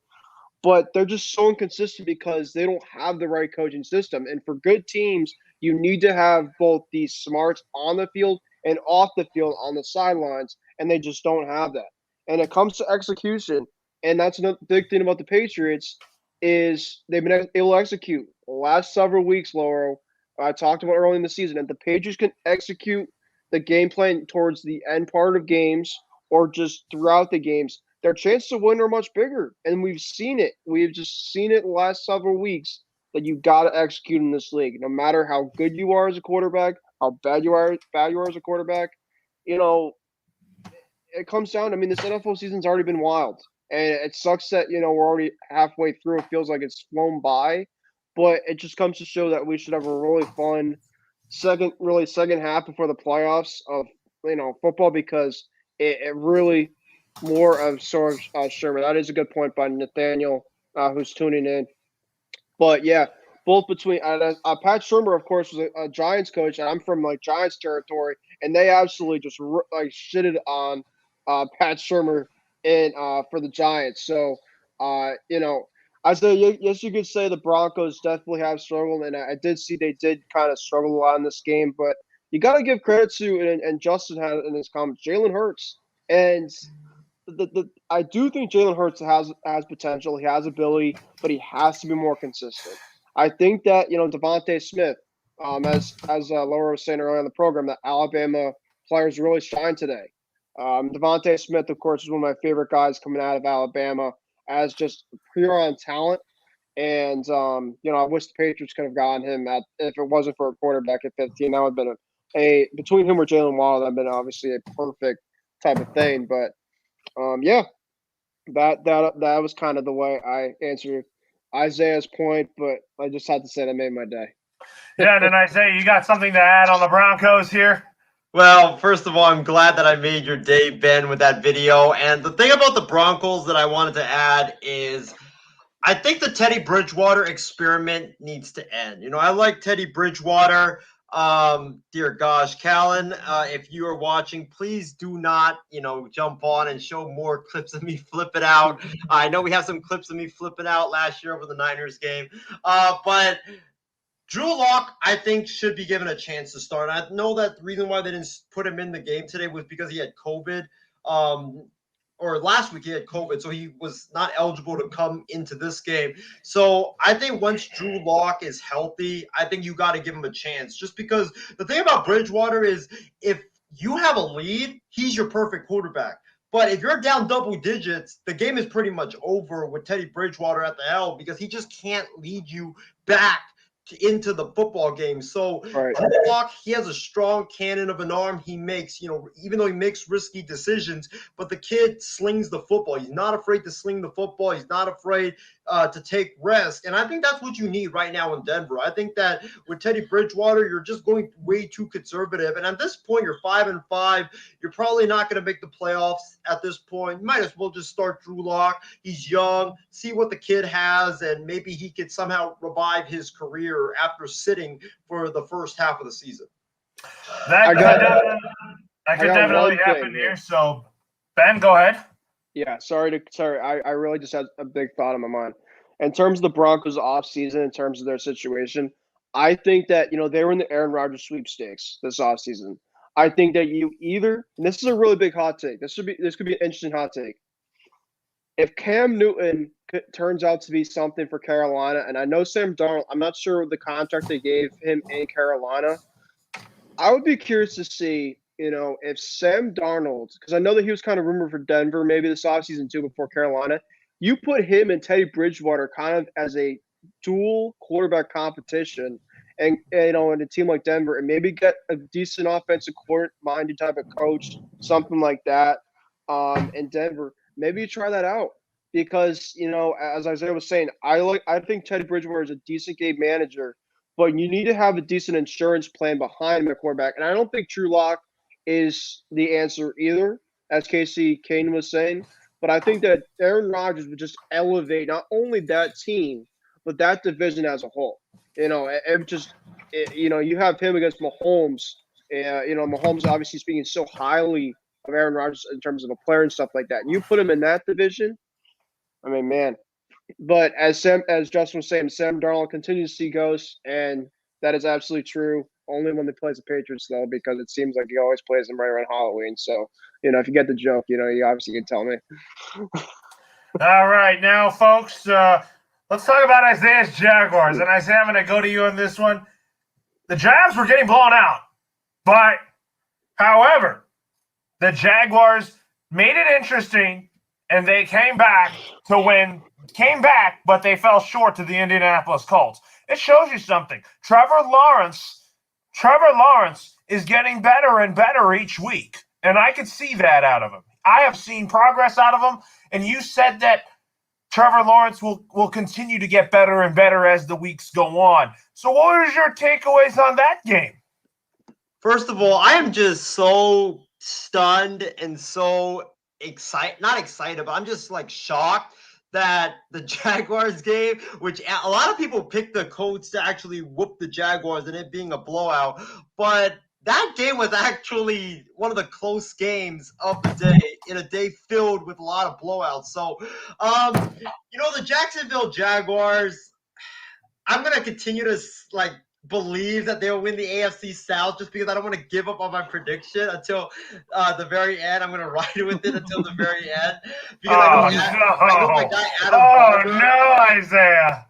But they're just so inconsistent because they don't have the right coaching system. And for good teams, you need to have both these smarts on the field and off the field on the sidelines, and they just don't have that. And it comes to execution, and that's another big thing about the Patriots is they've been able to execute. The last several weeks, Laura, I talked about early in the season, and the Patriots can execute the game plan towards the end part of games or just throughout the games, their chances to win are much bigger. And we've seen it. We've just seen it the last several weeks that you've got to execute in this league. No matter how good you are as a quarterback, how bad you are as a quarterback, it comes down. I mean, this NFL season's already been wild. And it sucks that, we're already halfway through. It feels like it's flown by. But it just comes to show that we should have a really fun second half before the playoffs of football, because it really more of sort of Sherman. That is a good point by Nathaniel, who's tuning in. But yeah, both between Pat Shurmur, of course, was a Giants coach, and I'm from Giants territory, and they absolutely just shitted on Pat Shurmur for the Giants. So I say, yes, you could say the Broncos definitely have struggled, and I did see they did kind of struggle a lot in this game. But you got to give credit to, and Justin had in his comments, Jalen Hurts. And I do think Jalen Hurts has potential. He has ability, but he has to be more consistent. I think that, Devontae Smith, as Laura was saying earlier in the program, that Alabama players really shine today. Devontae Smith, of course, is one of my favorite guys coming out of Alabama, as just pure on talent. And, I wish the Patriots could have gotten him if it wasn't for a quarterback at 15. That would have been between him or Jalen Waddle, that would have been obviously a perfect type of thing. But, that was kind of the way I answered Isaiah's point, but I just had to say that made my day. Yeah, and then Isaiah, you got something to add on the Broncos here? Well, first of all, I'm glad that I made your day, Ben, with that video. And the thing about the Broncos that I wanted to add is I think the Teddy Bridgewater experiment needs to end. I like Teddy Bridgewater. Dear gosh, Callan, if you are watching, please do not, jump on and show more clips of me flipping out. I know we have some clips of me flipping out last year over the Niners game, but Drew Lock, I think, should be given a chance to start. I know that the reason why they didn't put him in the game today was because he had COVID. Or last week he had COVID, so he was not eligible to come into this game. So I think once Drew Lock is healthy, I think you got to give him a chance. Just because the thing about Bridgewater is if you have a lead, he's your perfect quarterback. But if you're down double digits, the game is pretty much over with Teddy Bridgewater at the helm because he just can't lead you back into the football game. So Right. Lock, he has a strong cannon of an arm. He makes, even though he makes risky decisions, but the kid slings the football. He's not afraid to sling the football. He's not afraid to take risk. And I think that's what you need right now in Denver. I think that with Teddy Bridgewater, you're just going way too conservative. And at this point, you're 5-5. You're probably not going to make the playoffs at this point. You might as well just start Drew Lock. He's young. See what the kid has, and maybe he could somehow revive his career after sitting for the first half of the season. That could got definitely one happen thing here. here. So, Ben, go ahead. Yeah, sorry. I really just had a big thought in my mind. In terms of the Broncos offseason, in terms of their situation, I think that, they were in the Aaron Rodgers sweepstakes this offseason. I think that you either, and this is a really big hot take. This could be an interesting hot take. If Cam Newton turns out to be something for Carolina, and I know Sam Darnold, I'm not sure the contract they gave him in Carolina. I would be curious to see, if Sam Darnold, because I know that he was kind of rumored for Denver maybe this offseason too before Carolina, you put him and Teddy Bridgewater kind of as a dual quarterback competition and in a team like Denver and maybe get a decent offensive court-minded type of coach, something like that in Denver. Maybe you try that out because, as Isaiah was saying, I think Teddy Bridgewater is a decent game manager, but you need to have a decent insurance plan behind the quarterback. And I don't think Drew Lock is the answer either, as Casey Kane was saying. But I think that Aaron Rodgers would just elevate not only that team, but that division as a whole. You have him against Mahomes. Mahomes obviously speaking so highly of Aaron Rodgers in terms of a player and stuff like that. And you put him in that division, I mean, man. But as Justin was saying, Sam Darnold continues to see ghosts, and that is absolutely true. Only when they plays the Patriots, though, because it seems like he always plays them right around Halloween. So, if you get the joke, you obviously can tell me. All right, now, folks, let's talk about Isaiah's Jaguars. And Isaiah, I'm going to go to you on this one. The Jags were getting blown out, but, however, the Jaguars made it interesting, and they came back to win. Came back, but they fell short to the Indianapolis Colts. It shows you something. Trevor Lawrence is getting better and better each week, and I could see that out of him. I have seen progress out of him, and you said that Trevor Lawrence will continue to get better and better as the weeks go on. So what was your takeaways on that game? First of all, I am just so stunned and so not excited, but I'm just shocked that the Jaguars game, which a lot of people picked the Colts to actually whoop the Jaguars and it being a blowout, but that game was actually one of the close games of the day in a day filled with a lot of blowouts. So, the Jacksonville Jaguars, I'm going to continue to believe that they'll win the AFC South just because I don't want to give up on my prediction until the very end. I'm going to ride with it until the very end. Because I know my guy Adam Barber. No, Isaiah.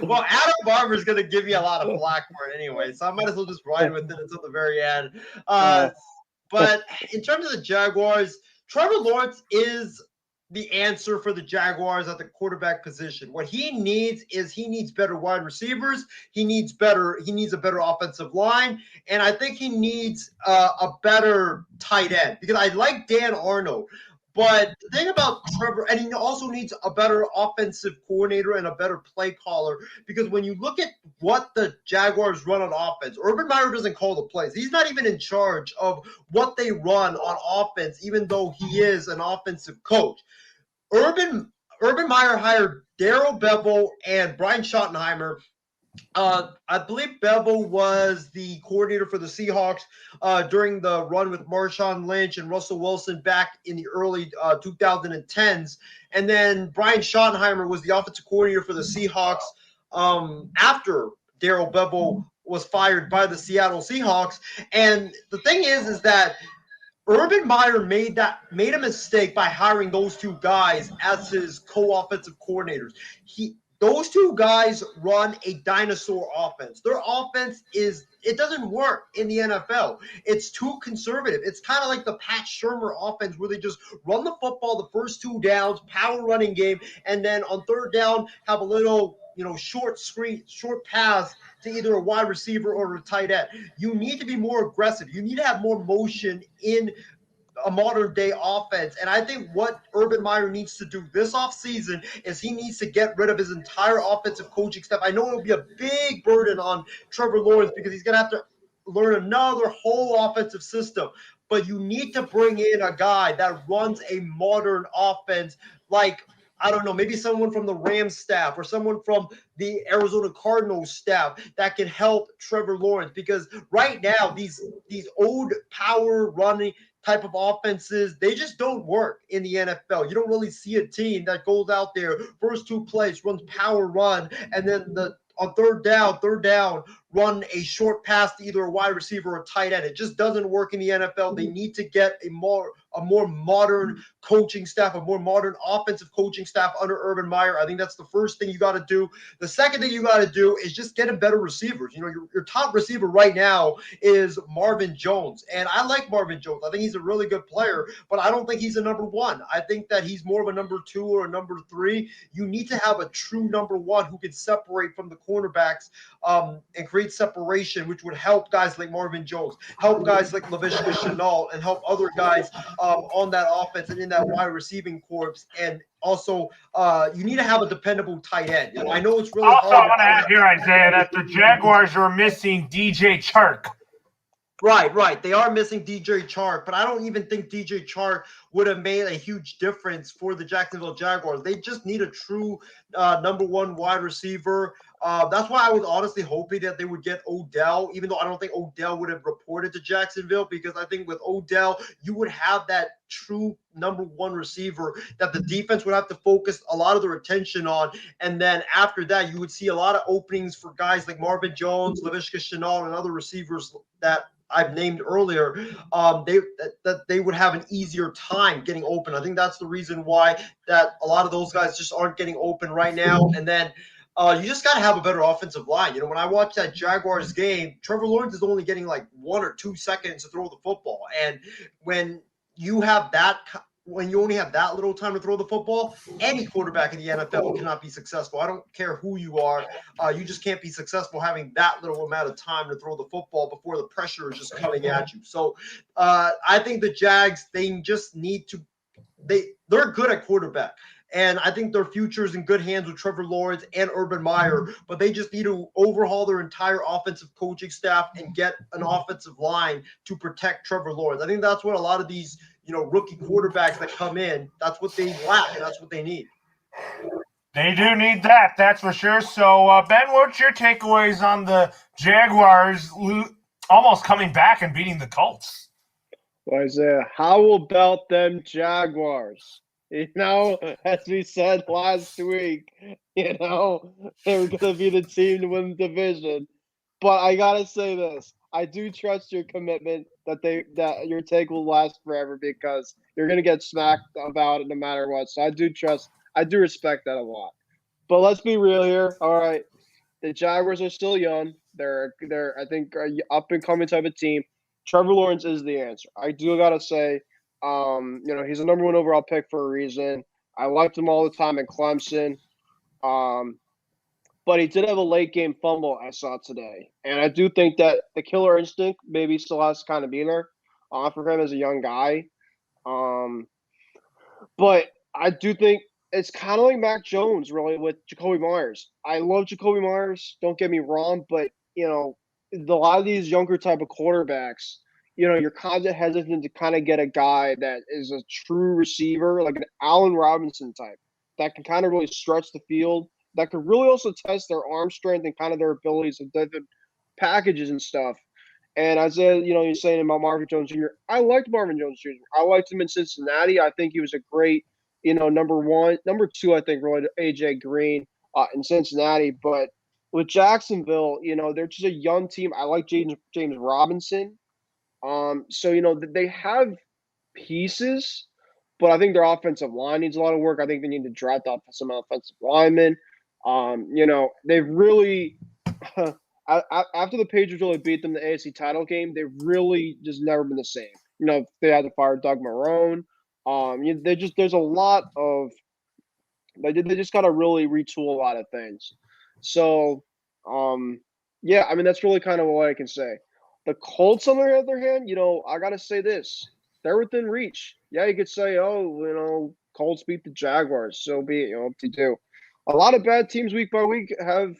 Well, Adam Barber is going to give me a lot of flack for it anyway, so I might as well just ride with it until the very end. But in terms of the Jaguars, Trevor Lawrence is the answer for the Jaguars at the quarterback position. What he needs is better wide receivers. He needs a better offensive line. And I think he needs a better tight end because I like Dan Arnold. But the thing about Trevor, and he also needs a better offensive coordinator and a better play caller because when you look at what the Jaguars run on offense, Urban Meyer doesn't call the plays. He's not even in charge of what they run on offense, even though he is an offensive coach. Urban Meyer hired Darrell Bevell and Brian Schottenheimer I believe Bevel was the coordinator for the Seahawks during the run with Marshawn Lynch and Russell Wilson back in the early 2010s. And then Brian Schottenheimer was the offensive coordinator for the Seahawks after Darrell Bevel was fired by the Seattle Seahawks. And the thing is that Urban Meyer made a mistake by hiring those two guys as his co-offensive coordinators. Those two guys run a dinosaur offense. Their offense it doesn't work in the NFL. It's too conservative. It's kind of like the Pat Shurmur offense where they just run the football the first two downs, power running game, and then on third down have a little short pass to either a wide receiver or a tight end. You need to be more aggressive. You need to have more motion in a modern day offense. And I think what Urban Meyer needs to do this offseason is he needs to get rid of his entire offensive coaching staff. I know it'll be a big burden on Trevor Lawrence because he's going to have to learn another whole offensive system. But you need to bring in a guy that runs a modern offense like, I don't know, maybe someone from the Rams staff or someone from the Arizona Cardinals staff that can help Trevor Lawrence. Because right now, these old power running type of offenses, they just don't work in the NFL. You don't really see a team that goes out there, first two plays, runs power run, and then on third down, run a short pass to either a wide receiver or a tight end. It just doesn't work in the NFL. They need to get a more modern coaching staff, a more modern offensive coaching staff under Urban Meyer. I think that's the first thing you got to do. The second thing you got to do is just get him better receivers. Your top receiver right now is Marvin Jones, and I like Marvin Jones. I think he's a really good player, but I don't think he's a number one. I think that he's more of a number two or a number three. You need to have a true number one who can separate from the cornerbacks and create separation, which would help guys like Marvin Jones, help guys like Laviska Shenault, and help other guys on that offense and in that wide receiving corps. And also, you need to have a dependable tight end. I know it's really also, hard. I want to add here, Isaiah, that the Jaguars are missing DJ Chark. Right. They are missing DJ Chark, but I don't even think DJ Chark would have made a huge difference for the Jacksonville Jaguars. They just need a true number one wide receiver. That's why I was honestly hoping that they would get Odell, even though I don't think Odell would have reported to Jacksonville, because I think with Odell, you would have that true number one receiver that the defense would have to focus a lot of their attention on. And then after that, you would see a lot of openings for guys like Marvin Jones, Laviska Shenault, and other receivers that I've named earlier. They would have an easier time getting open. I think that's the reason why that a lot of those guys just aren't getting open right now. And then you just got to have a better offensive line. When I watch that Jaguars game, Trevor Lawrence is only getting like 1 or 2 seconds to throw the football. And when you only have that little time to throw the football, any quarterback in the NFL cannot be successful. I don't care who you are. You just can't be successful having that little amount of time to throw the football before the pressure is just coming at you. So I think the Jags, they just need to – they're good at quarterback. And I think their future is in good hands with Trevor Lawrence and Urban Meyer, but they just need to overhaul their entire offensive coaching staff and get an offensive line to protect Trevor Lawrence. I think that's what a lot of these – rookie quarterbacks that come in, that's what they lack, and that's what they need. They do need that, that's for sure. So, Ben, what's your takeaways on the Jaguars almost coming back and beating the Colts? Well, Isaiah, how about them Jaguars? As we said last week, they were going to be the team to win the division. But I got to say this. I do trust your commitment that your take will last forever, because you're going to get smacked about it no matter what. So I do respect that a lot. But let's be real here. All right. The Jaguars are still young. They're I think, up and coming type of team. Trevor Lawrence is the answer. I do got to say, he's a number one overall pick for a reason. I liked him all the time in Clemson. But he did have a late game fumble I saw today. And I do think that the killer instinct maybe still has to kind of be there for him as a young guy. But I do think it's kind of like Mac Jones, really, with Jacoby Myers. I love Jacoby Myers, don't get me wrong, but, a lot of these younger type of quarterbacks, you're kind of hesitant to kind of get a guy that is a true receiver, like an Allen Robinson type, that can kind of really stretch the field that could really also test their arm strength and kind of their abilities of different packages and stuff. And Isaiah, you're saying about Marvin Jones Jr. I liked Marvin Jones Jr. I liked him in Cincinnati. I think he was a great, number one, number two. I think really AJ Green in Cincinnati, but with Jacksonville, they're just a young team. I like James Robinson. So they have pieces, but I think their offensive line needs a lot of work. I think they need to draft off some offensive linemen. They've really after the Patriots really beat them in the AFC title game, they've really just never been the same. They had to fire Doug Marrone. There's a lot of they just got to really retool a lot of things. So, yeah, I mean that's really kind of what I can say. The Colts, on the other hand, I gotta say this: they're within reach. Yeah, you could say, oh, Colts beat the Jaguars, so be it. Up to do. A lot of bad teams week by week have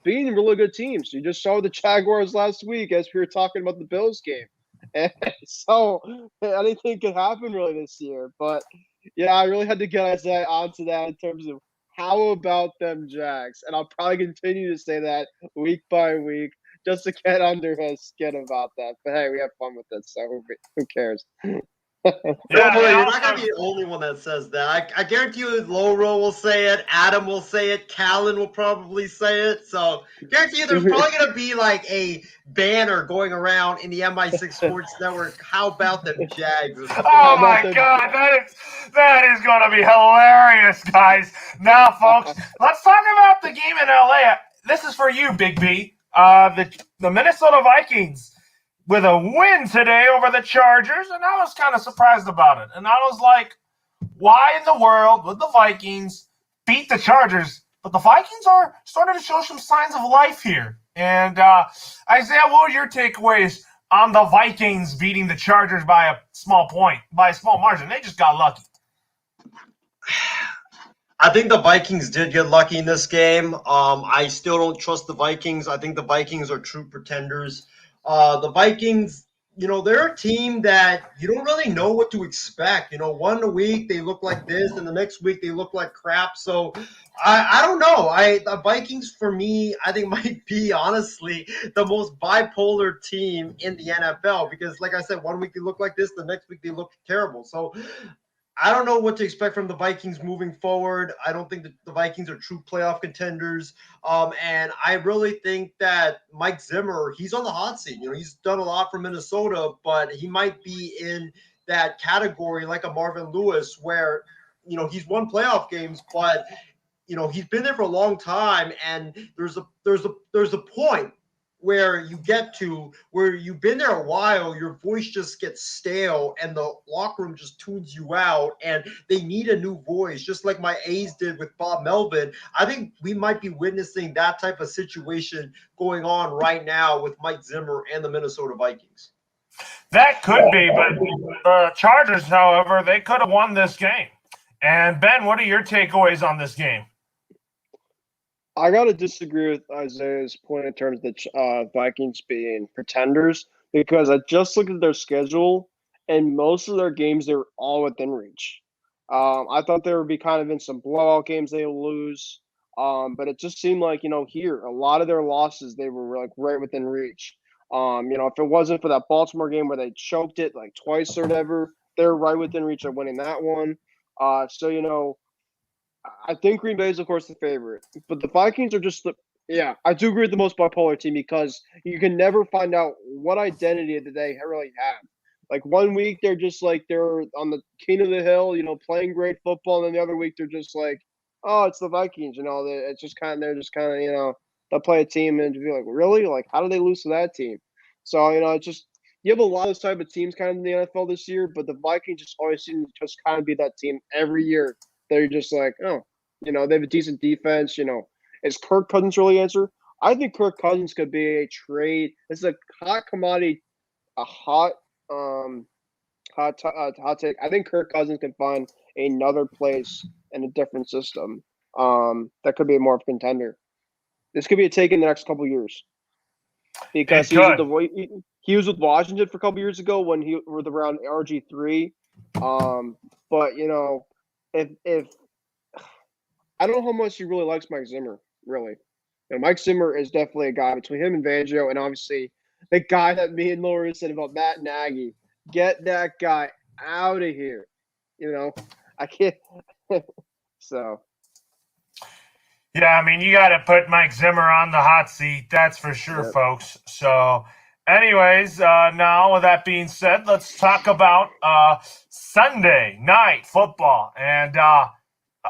beaten really good teams. You just saw the Jaguars last week as we were talking about the Bills game, and so anything could happen really this year. But yeah, I really had to get Isaiah onto that in terms of how about them Jags, and I'll probably continue to say that week by week just to get under his skin about that. But hey, we have fun with it, so who cares? Don't worry, you're not going to be the only one that says that. I guarantee you Loro will say it, Adam will say it, Callan will probably say it. So guarantee you there's probably going to be like a banner going around in the MI6 Sports Network. How about them Jags? Oh my God, that is going to be hilarious, guys. Now, folks, let's talk about the game in LA. This is for you, Big B. The Minnesota Vikings with a win today over the Chargers, and I was kind of surprised about it. And I was like, why in the world would the Vikings beat the Chargers? But the Vikings are starting to show some signs of life here. And Isaiah, what were your takeaways on the Vikings beating the Chargers by a small margin? They just got lucky. I think the Vikings did get lucky in this game. I still don't trust the Vikings. I think the Vikings are true pretenders. The Vikings, they're a team that you don't really know what to expect. One week they look like this, and the next week they look like crap. So I don't know. The Vikings, for me, I think might be, honestly, the most bipolar team in the NFL because, like I said, one week they look like this, the next week they look terrible. So I don't know what to expect from the Vikings moving forward. I don't think that the Vikings are true playoff contenders. And I really think that Mike Zimmer, he's on the hot seat. He's done a lot for Minnesota, but he might be in that category like a Marvin Lewis where, he's won playoff games, but, he's been there for a long time. And there's a point where you get to where you've been there a while, your voice just gets stale and the locker room just tunes you out and they need a new voice, just like my A's did with Bob Melvin. I think we might be witnessing that type of situation going on right now with Mike Zimmer and the Minnesota Vikings. That could be, but the Chargers, however, they could have won this game. And Ben, what are your takeaways on this game? I got to disagree with Isaiah's point in terms of the Vikings being pretenders because I just looked at their schedule and most of their games, they were all within reach. I thought there would be kind of in some blowout games they will lose, but it just seemed like, here, a lot of their losses, they were like right within reach. If it wasn't for that Baltimore game where they choked it like twice or whatever, they're right within reach of winning that one. So, I think Green Bay is, of course, the favorite. But the Vikings are just I do agree with the most bipolar team because you can never find out what identity that they really have. Like one week they're just like they're on the king of the hill, playing great football, and then the other week they're just like, oh, it's the Vikings, it's just kind of they'll play a team and be like, really, like how do they lose to that team? So it's just you have a lot of those type of teams kind of in the NFL this year, but the Vikings just always seem to just kind of be that team every year. They're just like, oh, they have a decent defense. Is Kirk Cousins really answer? I think Kirk Cousins could be a trade. This is a hot commodity, a hot take. I think Kirk Cousins can find another place in a different system that could be more of a contender. This could be a take in the next couple of years because he was with Washington for a couple of years ago when he was around RG3. But if I don't know how much he really likes Mike Zimmer. Really, Mike Zimmer is definitely a guy between him and Fangio, and obviously the guy that me and Laura said about Matt Nagy. Get that guy out of here. I can't. So. Yeah, I mean, you got to put Mike Zimmer on the hot seat. That's for sure, Yep. folks. So, anyways, now with that being said, let's talk about Sunday night football. And all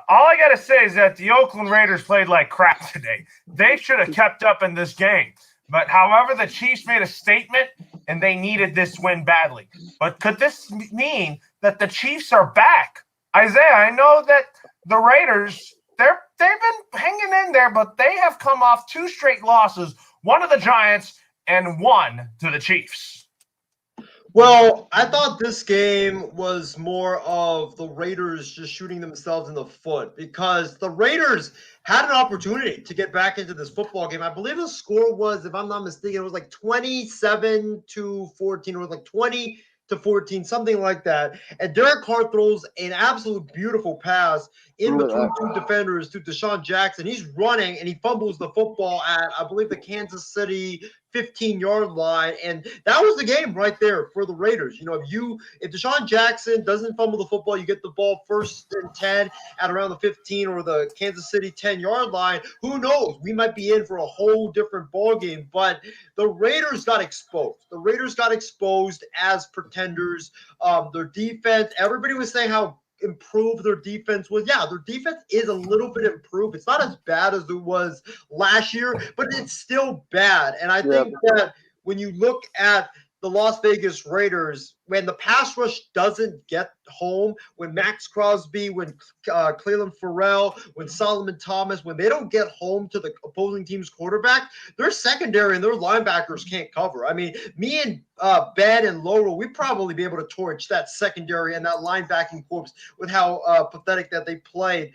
I got to say is that the Oakland Raiders played like crap today. They should have kept up in this game. But however, the Chiefs made a statement and they needed this win badly. But could this mean that the Chiefs are back? Isaiah, I know that the Raiders, they've been hanging in there, but they have come off 2 straight losses, one to the Giants and one to the Chiefs. Well, I thought this game was more of the Raiders just shooting themselves in the foot because the Raiders had an opportunity to get back into this football game. I believe the score was, if I'm not mistaken, it was like 27-14. It was like 20-14, something like that. And Derek Carr throws an absolute beautiful pass in between 2 defenders to Deshaun Jackson. He's running and he fumbles the football at, I believe, the Kansas City 15-yard line, and that was the game right there for the Raiders. If Deshaun Jackson doesn't fumble the football, you get the ball 1st and 10 at around the 15 or the Kansas City 10-yard line. Who knows? We might be in for a whole different ball game. But the Raiders got exposed. The Raiders got exposed as pretenders. Their defense. Everybody was saying how improved their defense was. Yeah, their defense is a little bit improved. It's not as bad as it was last year, but it's still bad. And I think that when you look at the Las Vegas Raiders, when the pass rush doesn't get home, when Max Crosby, when Clelin Ferrell, when Solomon Thomas, when they don't get home to the opposing team's quarterback, their secondary and their linebackers can't cover. I mean, me and Ben and Laurel, we'd probably be able to torch that secondary and that linebacking corps with how pathetic that they played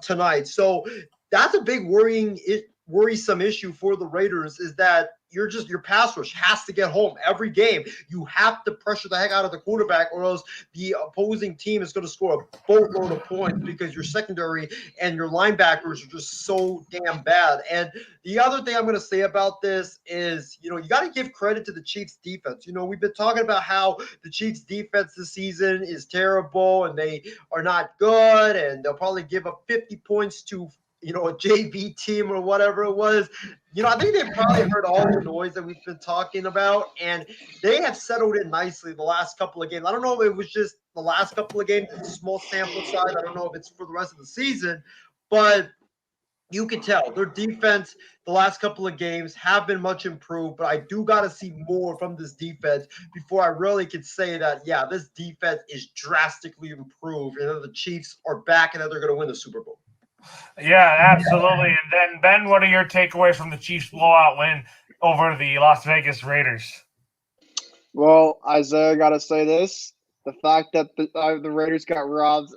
tonight. So that's a big worrisome issue for the Raiders, is that your pass rush has to get home every game. You have to pressure the heck out of the quarterback, or else the opposing team is going to score a boatload of points because your secondary and your linebackers are just so damn bad. And the other thing I'm going to say about this is, you got to give credit to the Chiefs defense. We've been talking about how the Chiefs defense this season is terrible and they are not good, and they'll probably give up 50 points to a JV team or whatever it was. I think they've probably heard all the noise that we've been talking about, and they have settled in nicely the last couple of games. I don't know if it was just the last couple of games, it's a small sample size. I don't know if it's for the rest of the season, but you can tell their defense the last couple of games have been much improved, but I do got to see more from this defense before I really can say that, yeah, this defense is drastically improved and that the Chiefs are back and that they're going to win the Super Bowl. Yeah, absolutely. And then, Ben, what are your takeaways from the Chiefs' blowout win over the Las Vegas Raiders? Well, Isaiah, got to say this. The fact that the Raiders got robbed,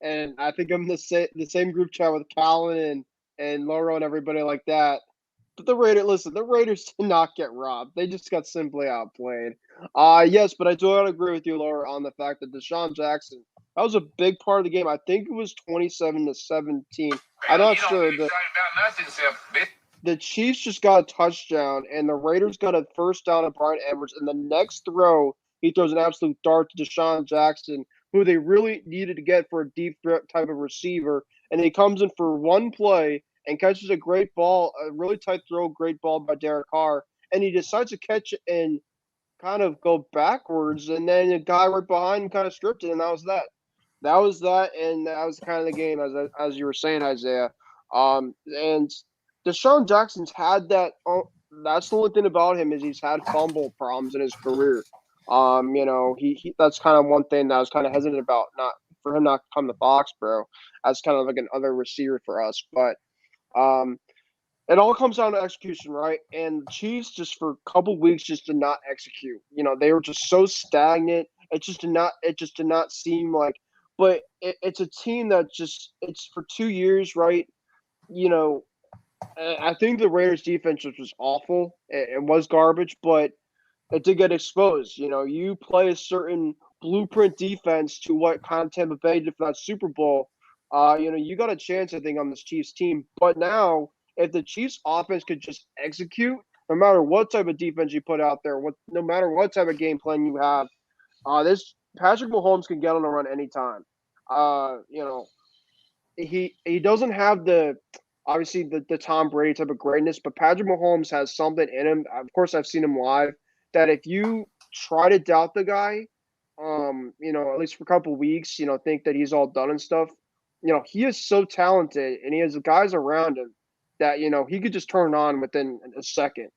and I think I'm in the same group chat with Callan and Laura and everybody like that. But the Raiders did not get robbed. They just got simply outplayed. Yes, but I do not agree with you, Laura, on the fact that Deshaun Jackson, that was a big part of the game. I think it was 27-17. I'm not sure. The Chiefs just got a touchdown, and the Raiders got a first down at Brian Edwards. And the next throw, he throws an absolute dart to Deshaun Jackson, who they really needed to get for a deep threat type of receiver. And he comes in for one play and catches a great ball, a really tight throw, great ball by Derek Carr. And he decides to catch it and kind of go backwards. And then a guy right behind him kind of stripped it, and that was that. That was that, and that was kind of the game, as you were saying, Isaiah. And Deshaun Jackson's had that. That's the only thing about him, is he's had fumble problems in his career. He that's kind of one thing that I was kind of hesitant about, not for him not to come to Foxborough as kind of like another receiver for us. But it all comes down to execution, right? And the Chiefs just for a couple weeks just did not execute. They were just so stagnant. It just did not seem like. But it's a team that it's for 2 years, right? I think the Raiders' defense was awful. It was garbage, but it did get exposed. You play a certain blueprint defense to what kind of Tampa Bay did for that Super Bowl. You got a chance, I think, on this Chiefs team. But now, if the Chiefs offense could just execute, no matter what type of defense you put out there, no matter what type of game plan you have, this Patrick Mahomes can get on a run anytime. He doesn't have obviously the Tom Brady type of greatness, but Patrick Mahomes has something in him. Of course, I've seen him live. That if you try to doubt the guy, at least for a couple weeks, think that he's all done and stuff. He is so talented, and he has guys around him that he could just turn on within a second.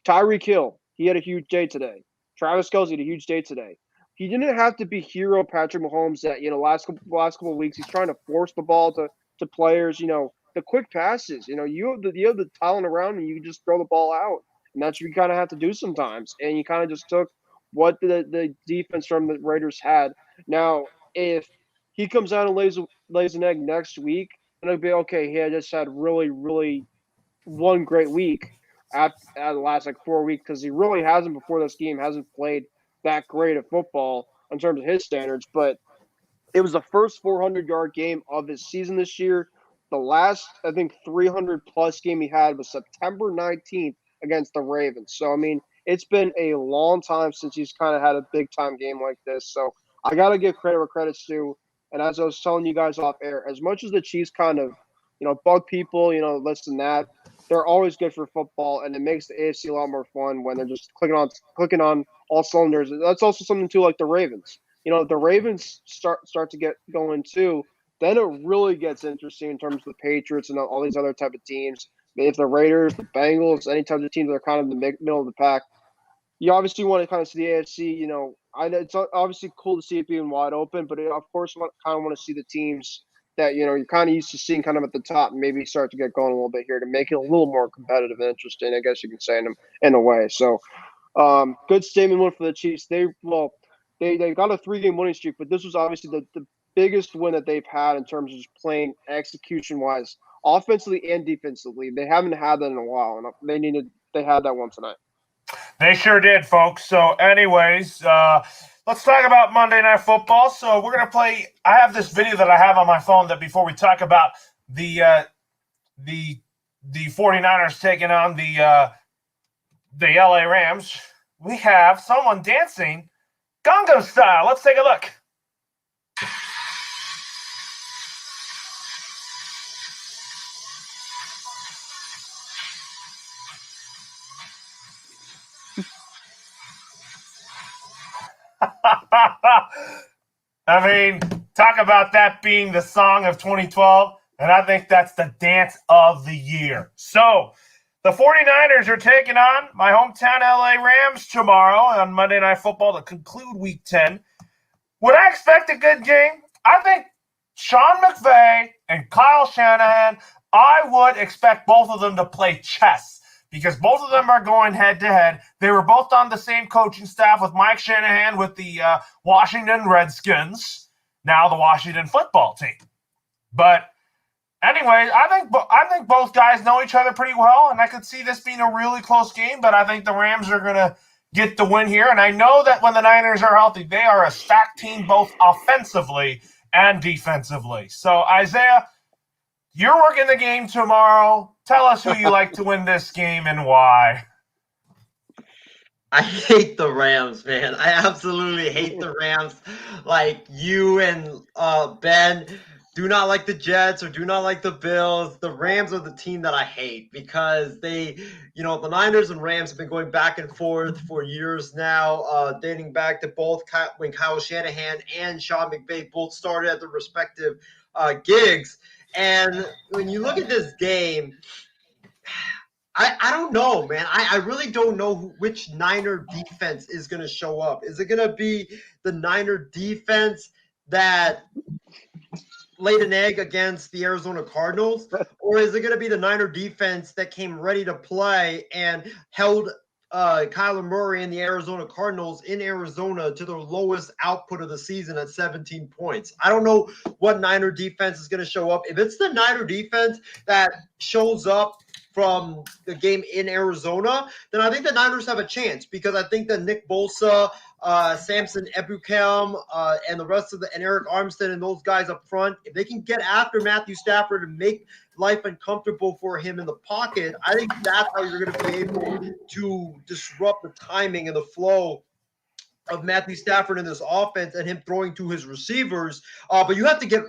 Tyreek Hill, he had a huge day today. Travis Kelce had a huge day today. He didn't have to be hero Patrick Mahomes that last couple of weeks he's trying to force the ball to players. The quick passes. You have the talent around and you can just throw the ball out, and that's what you kind of have to do sometimes. And you kind of just took what the defense from the Raiders had. Now, if he comes out and lays an egg next week, then it'll be okay. He just had really, really one great week at the last 4 weeks because he really hasn't before this game hasn't played that great of football in terms of his standards. But it was the first 400-yard game of his season this year. The last, I think, 300-plus game he had was September 19th against the Ravens. So, I mean, it's been a long time since he's kind of had a big-time game like this. So, I got to give credit where credit's due. And as I was telling you guys off air, as much as the Chiefs kind of, bug people, this and that, they're always good for football, and it makes the AFC a lot more fun when they're just clicking on all cylinders. That's also something, too, like the Ravens. If the Ravens start to get going, too, then it really gets interesting in terms of the Patriots and all these other type of teams. If the Raiders, the Bengals, any type of teams that are kind of in the middle of the pack, you obviously want to kind of see the AFC. I know it's obviously cool to see it being wide open, but of course, kind of want to see the teams that you're kind of used to seeing kind of at the top maybe start to get going a little bit here to make it a little more competitive and interesting, I guess you can say in a way. So, good statement win for the Chiefs. They got a 3-game winning streak, but this was obviously the biggest win that they've had in terms of just playing execution-wise, offensively and defensively. They haven't had that in a while, and they had that one tonight. They sure did, folks. So, anyways, let's talk about Monday Night Football. So, we're going to play – I have this video that I have on my phone that before we talk about the 49ers taking on the LA Rams, we have someone dancing Gangnam Style. Let's take a look. I mean, talk about that being the song of 2012, and I think that's the dance of the year. So, the 49ers are taking on my hometown LA Rams tomorrow on Monday Night Football to conclude Week 10. Would I expect a good game? I think Sean McVay and Kyle Shanahan, I would expect both of them to play chess because both of them are going head-to-head. They were both on the same coaching staff with Mike Shanahan with the Washington Redskins, now the Washington football team. But anyway, I think both guys know each other pretty well, and I could see this being a really close game, but I think the Rams are going to get the win here. And I know that when the Niners are healthy, they are a stacked team both offensively and defensively. So, Isaiah, you're working the game tomorrow. Tell us who you like to win this game and why. I hate the Rams, man. I absolutely hate the Rams. Like you and Ben do not like the Jets or do not like the Bills. The Rams are the team that I hate because the Niners and Rams have been going back and forth for years now, dating back to both when Kyle Shanahan and Sean McVay both started at their respective gigs. And when you look at this game, I don't know, man. I really don't know which Niner defense is going to show up. Is it going to be the Niner defense that laid an egg against the Arizona Cardinals? Or is it going to be the Niner defense that came ready to play and held Kyler Murray and the Arizona Cardinals in Arizona to their lowest output of the season at 17 points? I don't know what Niner defense is going to show up. If it's the Niner defense that shows up from the game in Arizona, then I think the Niners have a chance because I think that Nick Bosa, Samson Ebukam, and the rest of and Eric Armstead and those guys up front, if they can get after Matthew Stafford and make life uncomfortable for him in the pocket, I think that's how you're going to be able to disrupt the timing and the flow of Matthew Stafford in this offense and him throwing to his receivers. But you have to get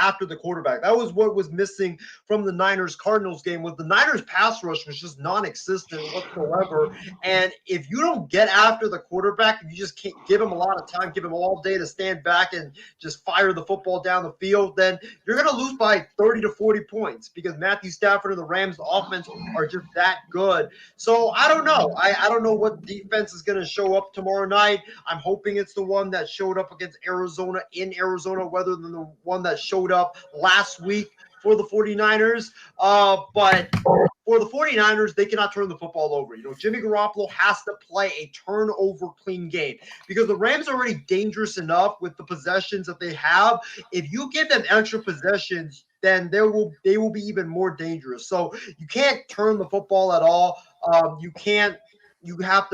after the quarterback. That was what was missing from the Niners-Cardinals game. Was the Niners pass rush was just non-existent whatsoever. And if you don't get after the quarterback, if you just can't give him a lot of time, give him all day to stand back and just fire the football down the field, then you're going to lose by 30 to 40 points because Matthew Stafford and the Rams offense are just that good. So I don't know. I don't know what defense is going to show up tomorrow night. I'm hoping it's the one that showed up against Arizona in Arizona, rather than the one that showed up last week for the 49ers. But for the 49ers, they cannot turn the football over. Jimmy Garoppolo has to play a turnover clean game because the Rams are already dangerous enough with the possessions that they have. If you give them extra possessions, then they will be even more dangerous. So you can't turn the football at all. You have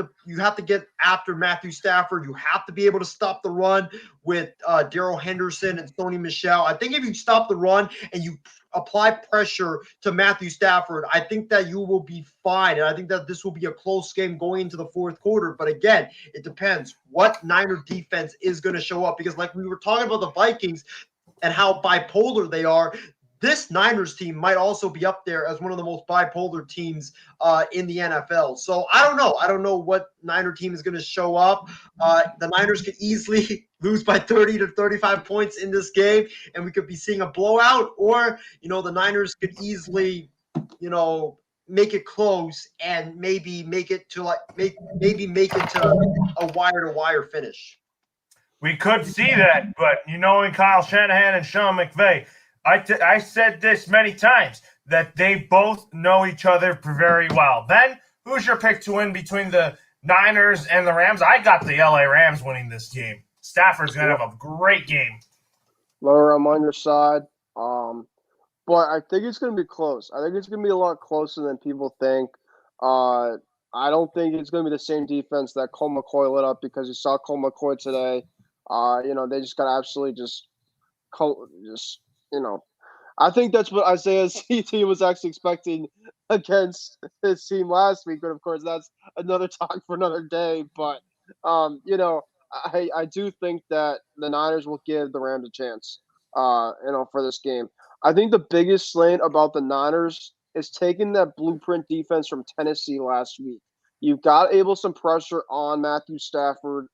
to get after Matthew Stafford. You have to be able to stop the run with Darrell Henderson and Sony Michel. I think if you stop the run and you apply pressure to Matthew Stafford, I think that you will be fine. And I think that this will be a close game going into the fourth quarter. But again, it depends what Niner defense is going to show up, because like we were talking about the Vikings and how bipolar they are, this Niners team might also be up there as one of the most bipolar teams in the NFL. So I don't know. I don't know what Niner team is going to show up. The Niners could easily lose by 30 to 35 points in this game, and we could be seeing a blowout, or, the Niners could easily, make it close and maybe make it to a wire-to-wire finish. We could see that, but in Kyle Shanahan and Sean McVay, I said this many times, that they both know each other very well. Ben, who's your pick to win between the Niners and the Rams? I got the LA Rams winning this game. Stafford's going to have a great game. Lower, I'm on your side. But I think it's going to be close. I think it's going to be a lot closer than people think. I don't think it's going to be the same defense that Colt McCoy lit up, because you saw Colt McCoy today. They just got absolutely I think that's what Isaiah's team was actually expecting against his team last week. But of course, that's another talk for another day. But, I do think that the Niners will give the Rams a chance, for this game. I think the biggest slant about the Niners is taking that blueprint defense from Tennessee last week. You got some pressure on Matthew Stafford.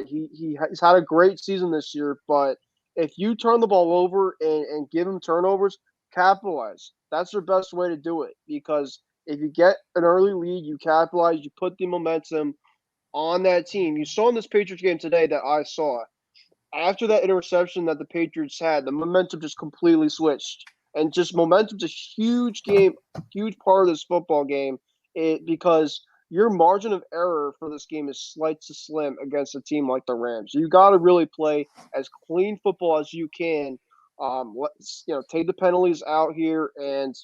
He's had a great season this year, but if you turn the ball over and give him turnovers, capitalize. That's your best way to do it, because if you get an early lead, you capitalize, you put the momentum on that team. You saw in this Patriots game today that I saw, after that interception that the Patriots had, the momentum just completely switched. And just momentum's a huge part of this football game, because your margin of error for this game is slight to slim against a team like the Rams. You got to really play as clean football as you can. Take the penalties out here, and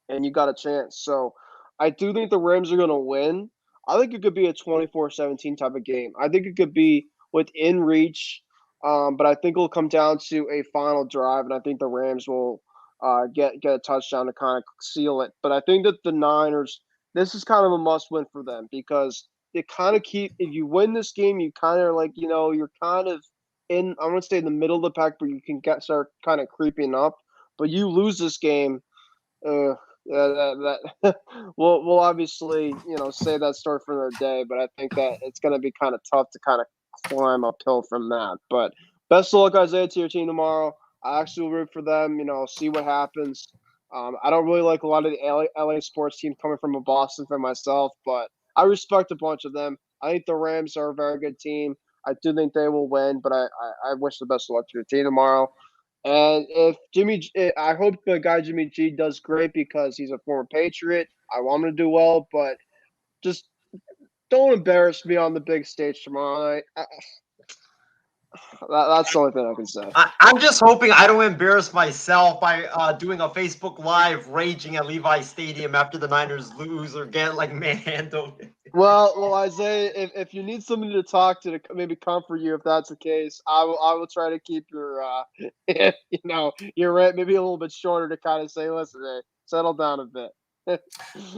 you got a chance. So I do think the Rams are going to win. I think it could be a 24-17 type of game. I think it could be within reach, but I think it'll come down to a final drive, and I think the Rams will get a touchdown to kind of seal it. But I think that the Niners, this is kind of a must-win for them, because they kind of if you win this game, you kind of you're kind of in, I wouldn't say in the middle of the pack, but you can start kind of creeping up. But you lose this game, we'll obviously, say that story for another day, but I think that it's going to be kind of tough to kind of climb uphill from that. But best of luck, Isaiah, to your team tomorrow. I actually will root for them, see what happens. I don't really like a lot of the LA sports teams coming from a Boston fan myself, but I respect a bunch of them. I think the Rams are a very good team. I do think they will win, but I wish the best of luck to your team tomorrow. And I hope the guy Jimmy G does great, because he's a former Patriot. I want him to do well, but just don't embarrass me on the big stage tomorrow night. That's the only thing I can say. I'm just hoping I don't embarrass myself by doing a Facebook Live raging at Levi Stadium after the Niners lose or get like manhandled. Well, Isaiah, if you need somebody to talk to maybe comfort you, if that's the case, I will try to keep your your rant maybe a little bit shorter to kind of say, listen, hey, settle down a bit. All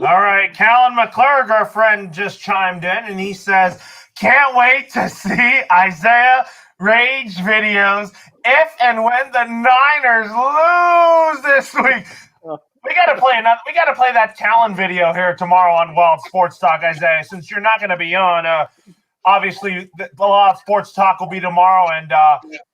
right, Callan McClurg, our friend, just chimed in, and he says, "Can't wait to see Isaiah rage videos if and when the Niners lose this week." We got to play another. We got to play that Callan video here tomorrow on Wild Sports Talk, Isaiah. Since you're not going to be on, obviously the Wild Sports Talk will be tomorrow,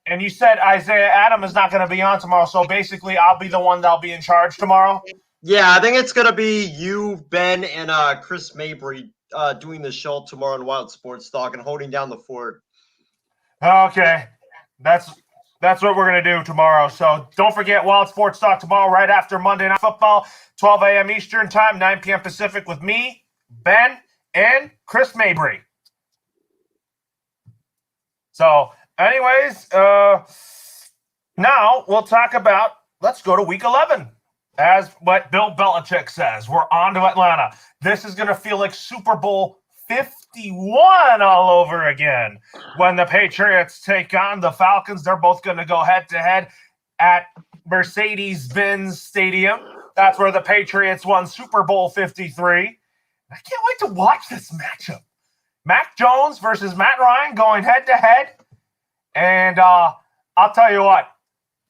and you said Isaiah Adam is not going to be on tomorrow, so basically I'll be the one that'll be in charge tomorrow. Yeah, I think it's gonna be you, Ben, and Chris Mabry doing the show tomorrow on Wild Sports Talk and holding down the fort. Okay, that's what we're going to do tomorrow. So don't forget Wild Sports Talk tomorrow right after Monday Night Football, 12 a.m. Eastern Time, 9 p.m. Pacific with me, Ben, and Chris Mabry. So anyways, now we'll talk about, let's go to Week 11. As what Bill Belichick says, we're on to Atlanta. This is going to feel like Super Bowl 51 all over again. When the Patriots take on the Falcons, they're both going to go head-to-head at Mercedes-Benz Stadium. That's where the Patriots won Super Bowl 53. I can't wait to watch this matchup. Mac Jones versus Matt Ryan going head-to-head. And I'll tell you what,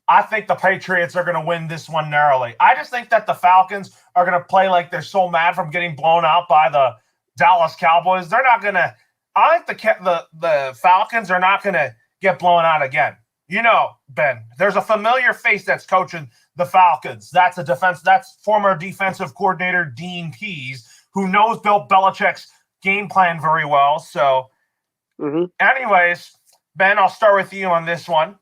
I think the Patriots are going to win this one narrowly. I just think that the Falcons are going to play like they're so mad from getting blown out by the Dallas Cowboys. They're not going to – I think the Falcons are not going to get blown out again. You know, Ben, there's a familiar face that's coaching the Falcons. That's former defensive coordinator Dean Pease, who knows Bill Belichick's game plan very well. So, anyways, Ben, I'll start with you on this one.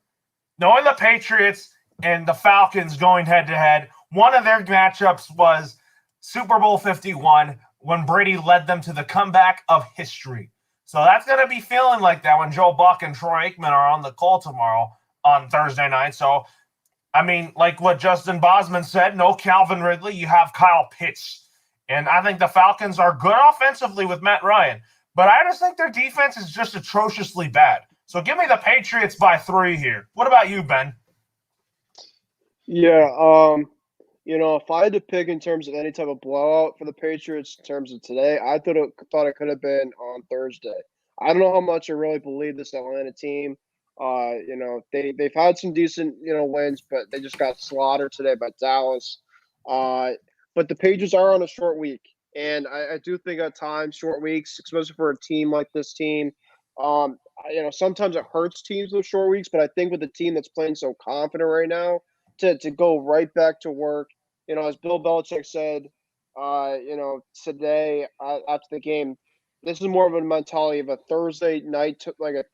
Knowing the Patriots and the Falcons going head-to-head, one of their matchups was Super Bowl 51 when Brady led them to the comeback of history. So that's going to be feeling like that when Joe Buck and Troy Aikman are on the call tomorrow on Thursday night. So, I mean, like what Justin Bosman said, no Calvin Ridley, you have Kyle Pitts. And I think the Falcons are good offensively with Matt Ryan. But I just think their defense is just atrociously bad. So give me the Patriots by 3 here. What about you, Ben? Yeah, if I had to pick in terms of any type of blowout for the Patriots in terms of today, I thought it could have been on Thursday. I don't know how much I really believe this Atlanta team. They've had some decent wins, but they just got slaughtered today by Dallas. But the Patriots are on a short week, and I do think at times short weeks, especially for a team like this team, sometimes it hurts teams with short weeks. But I think with a team that's playing so confident right now, to go right back to work, as Bill Belichick said, today after the game, this is more of a mentality of a Thursday night, like a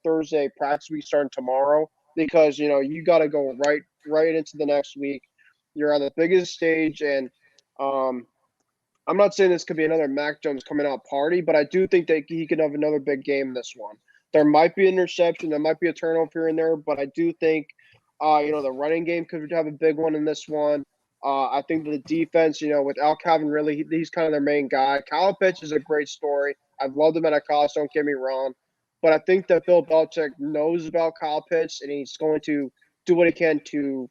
Thursday practice week starting tomorrow, because you got to go right into the next week. You're on the biggest stage, and I'm not saying this could be another Mac Jones coming out party, but I do think that he could have another big game in this one. There might be an interception, there might be a turnover here and there, but I do think the running game could have a big one in this one. I think the defense, without Calvin Ridley, he's kind of their main guy. Kyle Pitts is a great story. I've loved him at a cost, don't get me wrong. But I think that Bill Belichick knows about Kyle Pitts, and he's going to do what he can to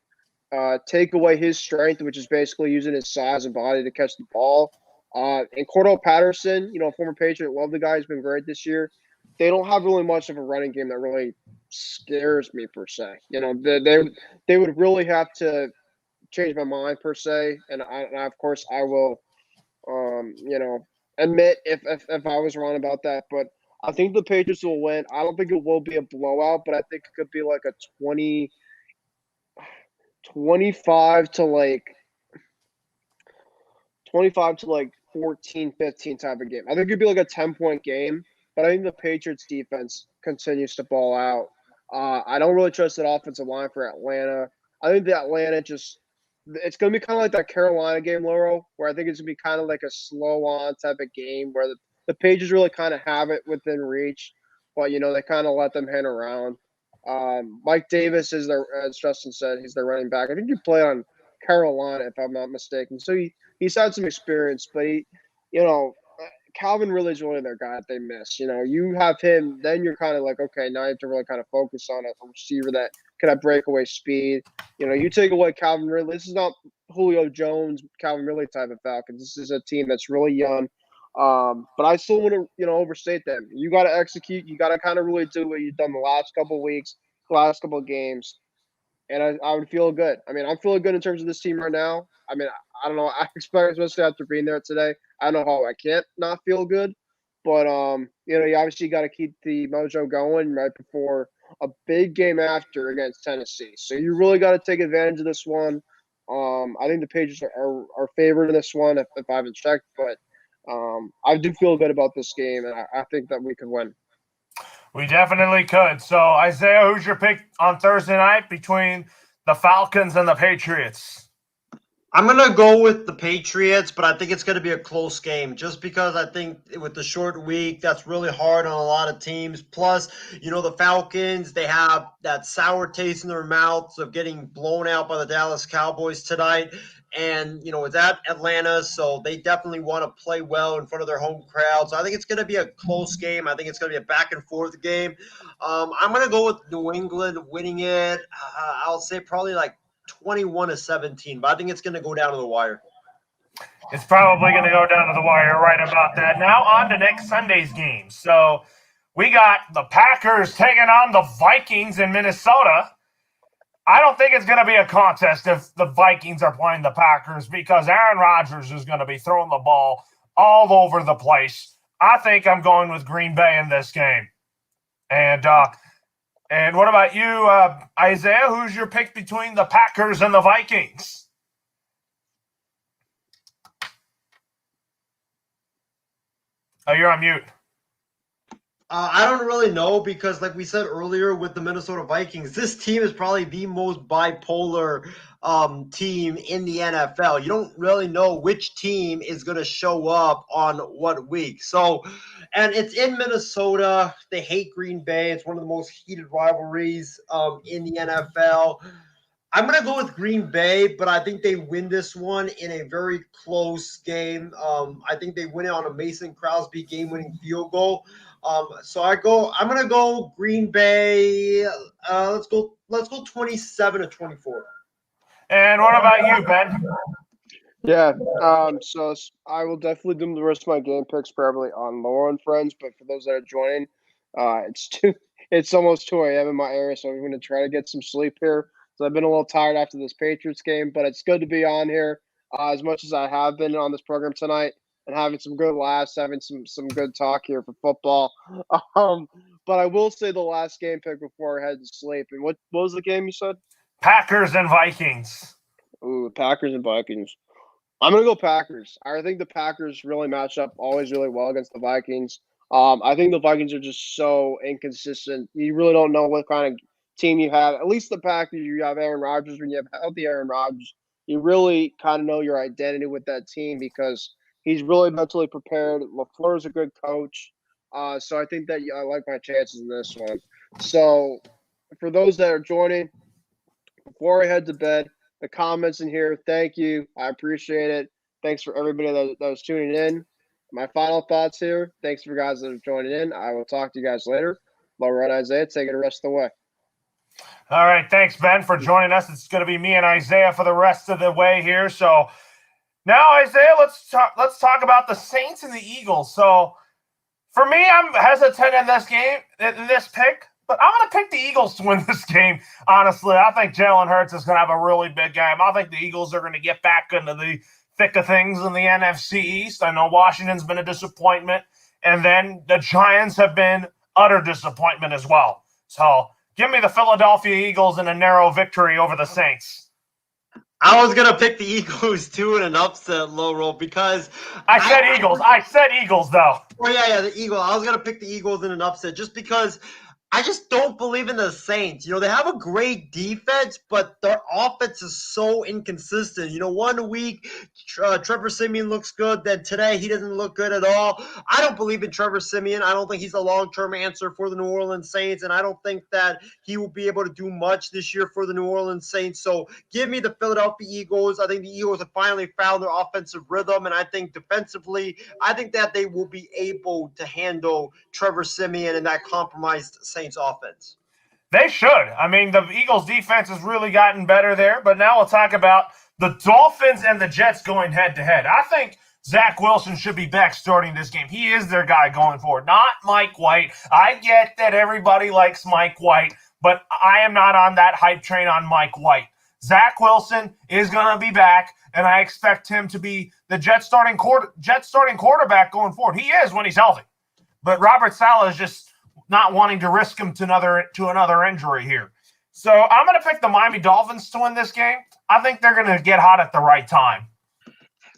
take away his strength, which is basically using his size and body to catch the ball. And Cordell Patterson, former Patriot, love the guy. He's been great this year. They don't have really much of a running game that really scares me per se. They would really have to change my mind per se, and of course I will, admit if I was wrong about that. But I think the Patriots will win. I don't think it will be a blowout, but I think it could be like a 25 to 14-15 type of game. I think it'd be like a 10-point game, but I think the Patriots defense continues to ball out. I don't really trust that offensive line for Atlanta. I think that Atlanta it's going to be kind of like that Carolina game, Laurel, where I think it's going to be kind of like a slow-on type of game where the Patriots really kind of have it within reach, but, they kind of let them hang around. Mike Davis is their, as Justin said, he's their running back. I think he played on Carolina, if I'm not mistaken. So he's had some experience, but Calvin Ridley's really their guy that they miss. You have him, then you're kind of like, okay, now you have to really kind of focus on a receiver that can have breakaway speed. You take away Calvin Ridley. This is not Julio Jones, Calvin Ridley type of Falcons. This is a team that's really young. But I still want to, overstate them. You got to execute. You got to kind of really do what you've done the last couple of weeks, last couple of games. And I would feel good. I mean, I'm feeling good in terms of this team right now. I mean, I don't know. I expect, especially after being there today, I don't know how I can't not feel good. But, you obviously got to keep the mojo going right before a big game after against Tennessee. So you really got to take advantage of this one. I think the Patriots are favored in this one if I haven't checked. But I do feel good about this game, and I think that we could win. We definitely could. So, Isaiah, who's your pick on Thursday night between the Falcons and the Patriots? I'm going to go with the Patriots, but I think it's going to be a close game just because I think with the short week, that's really hard on a lot of teams. Plus, the Falcons, they have that sour taste in their mouths of getting blown out by the Dallas Cowboys tonight. And, it's at Atlanta, so they definitely want to play well in front of their home crowd. So I think it's going to be a close game. I think it's going to be a back-and-forth game. I'm going to go with New England winning it. I'll say probably like 21-17, but I think it's going to go down to the wire. It's probably going to go down to the wire, right about that. Now on to next Sunday's game. So we got the Packers taking on the Vikings in Minnesota. I don't think it's going to be a contest if the Vikings are playing the Packers because Aaron Rodgers is going to be throwing the ball all over the place. I think I'm going with Green Bay in this game. And what about you, Isaiah? Who's your pick between the Packers and the Vikings? Oh, you're on mute. I don't really know because, like we said earlier with the Minnesota Vikings, this team is probably the most bipolar team in the NFL. You don't really know which team is going to show up on what week. So, and it's in Minnesota. They hate Green Bay. It's one of the most heated rivalries in the NFL. I'm going to go with Green Bay, but I think they win this one in a very close game. I think they win it on a Mason Crosby game-winning field goal. So I'm going to go Green Bay. Let's go 27-24. And what about you, Ben? Yeah. So I will definitely do the rest of my game picks probably on Laura and Friends, but for those that are joining, it's almost 2 a.m. in my area, so I'm going to try to get some sleep here. So I've been a little tired after this Patriots game, but it's good to be on here as much as I have been on this program tonight and having some good laughs, having some good talk here for football. But I will say the last game pick before I head to sleep. And what was the game you said? Packers and Vikings. Ooh, Packers and Vikings. I'm going to go Packers. I think the Packers really match up always really well against the Vikings. I think the Vikings are just so inconsistent. You really don't know what kind of team you have. At least the Packers, you have Aaron Rodgers. When you have healthy Aaron Rodgers, you really kind of know your identity with that team because he's really mentally prepared. LaFleur's a good coach. So I think that I like my chances in this one. So for those that are joining, before I head to bed, the comments in here, thank you. I appreciate it. Thanks for everybody that was tuning in. My final thoughts here. Thanks for guys that are joining in. I will talk to you guys later. Laura and Isaiah, take it the rest of the way. All right. Thanks, Ben, for joining us. It's going to be me and Isaiah for the rest of the way here. So now, Isaiah, let's talk about the Saints and the Eagles. So for me, I'm hesitant in this game, in this pick, but I'm going to pick the Eagles to win this game. Honestly, I think Jalen Hurts is going to have a really big game. I think the Eagles are going to get back into the thick of things in the NFC East. I know Washington's been a disappointment, and then the Giants have been utter disappointment as well. So give me the Philadelphia Eagles in a narrow victory over the Saints. I was going to pick the Eagles, too, in an upset, low roll, because I said Eagles. I said Eagles, though. Oh, yeah, the Eagles. I was going to pick the Eagles in an upset just because I just don't believe in the Saints. You know, they have a great defense, but their offense is so inconsistent. You know, one week Trevor Siemian looks good, then today he doesn't look good at all. I don't believe in Trevor Siemian. I don't think he's a long-term answer for the New Orleans Saints, and I don't think that he will be able to do much this year for the New Orleans Saints. So give me the Philadelphia Eagles. I think the Eagles have finally found their offensive rhythm, and I think defensively, I think that they will be able to handle Trevor Siemian and that compromised Saints offense. They should. I mean, the Eagles' defense has really gotten better there, but now we'll talk about the Dolphins and the Jets going head-to-head. I think Zach Wilson should be back starting this game. He is their guy going forward, not Mike White. I get that everybody likes Mike White, but I am not on that hype train on Mike White. Zach Wilson is going to be back, and I expect him to be the Jets starting quarterback going forward. He is when he's healthy. But Robert Saleh is just not wanting to risk him to another injury here. So I'm going to pick the Miami Dolphins to win this game. I think they're going to get hot at the right time.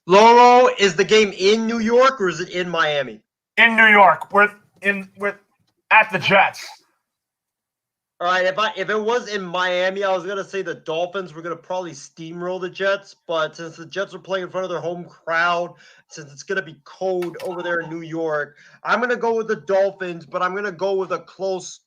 Loro, is the game in New York or is it in Miami? In New York, we're at the Jets. All right, if it was in Miami, I was going to say the Dolphins were going to probably steamroll the Jets, but since the Jets are playing in front of their home crowd, since it's going to be cold over there in New York, I'm going to go with the Dolphins, but I'm going to go with a close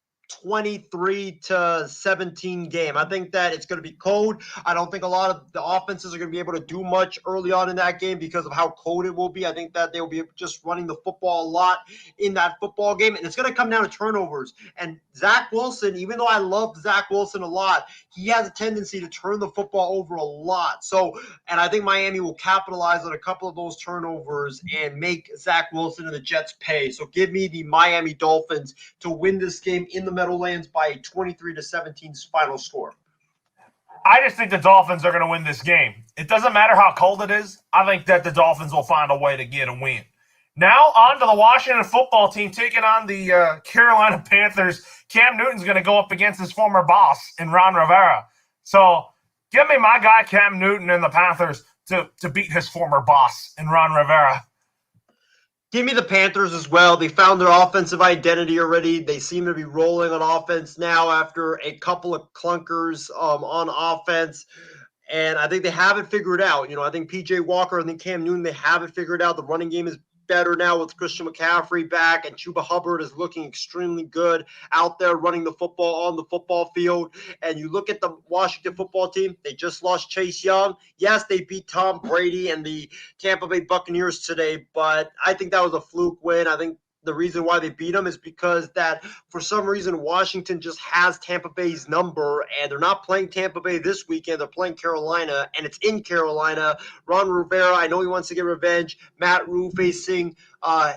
23-17 game. I think that it's going to be cold. I don't think a lot of the offenses are going to be able to do much early on in that game because of how cold it will be. I think that they'll be just running the football a lot in that football game, and it's going to come down to turnovers. And Zach Wilson, even though I love Zach Wilson a lot, he has a tendency to turn the football over a lot. So, and I think Miami will capitalize on a couple of those turnovers and make Zach Wilson and the Jets pay. So give me the Miami Dolphins to win this game in the Meadowlands by a 23-17 final score. I just think the Dolphins are going to win this game. It doesn't matter how cold it is. I think that the Dolphins will find a way to get a win. Now on to the Washington football team taking on the Carolina Panthers. Cam Newton's going to go up against his former boss in Ron Rivera. So give me my guy Cam Newton and the Panthers to beat his former boss in Ron Rivera. Give me the Panthers as well. They found their offensive identity already. They seem to be rolling on offense now after a couple of clunkers on offense. And I think they have it figured out. You know, I think P.J. Walker and then Cam Newton, they have it figured out. The running game is better now with Christian McCaffrey back, and Chuba Hubbard is looking extremely good out there running the football on the football field. And you look at the Washington football team, they just lost Chase Young. Yes, they beat Tom Brady and the Tampa Bay Buccaneers today, but I think that was a fluke win. I think the reason why they beat them is because that for some reason Washington just has Tampa Bay's number, and they're not playing Tampa Bay this weekend. They're playing Carolina, and it's in Carolina. Ron Rivera, I know he wants to get revenge. Matt Rule facing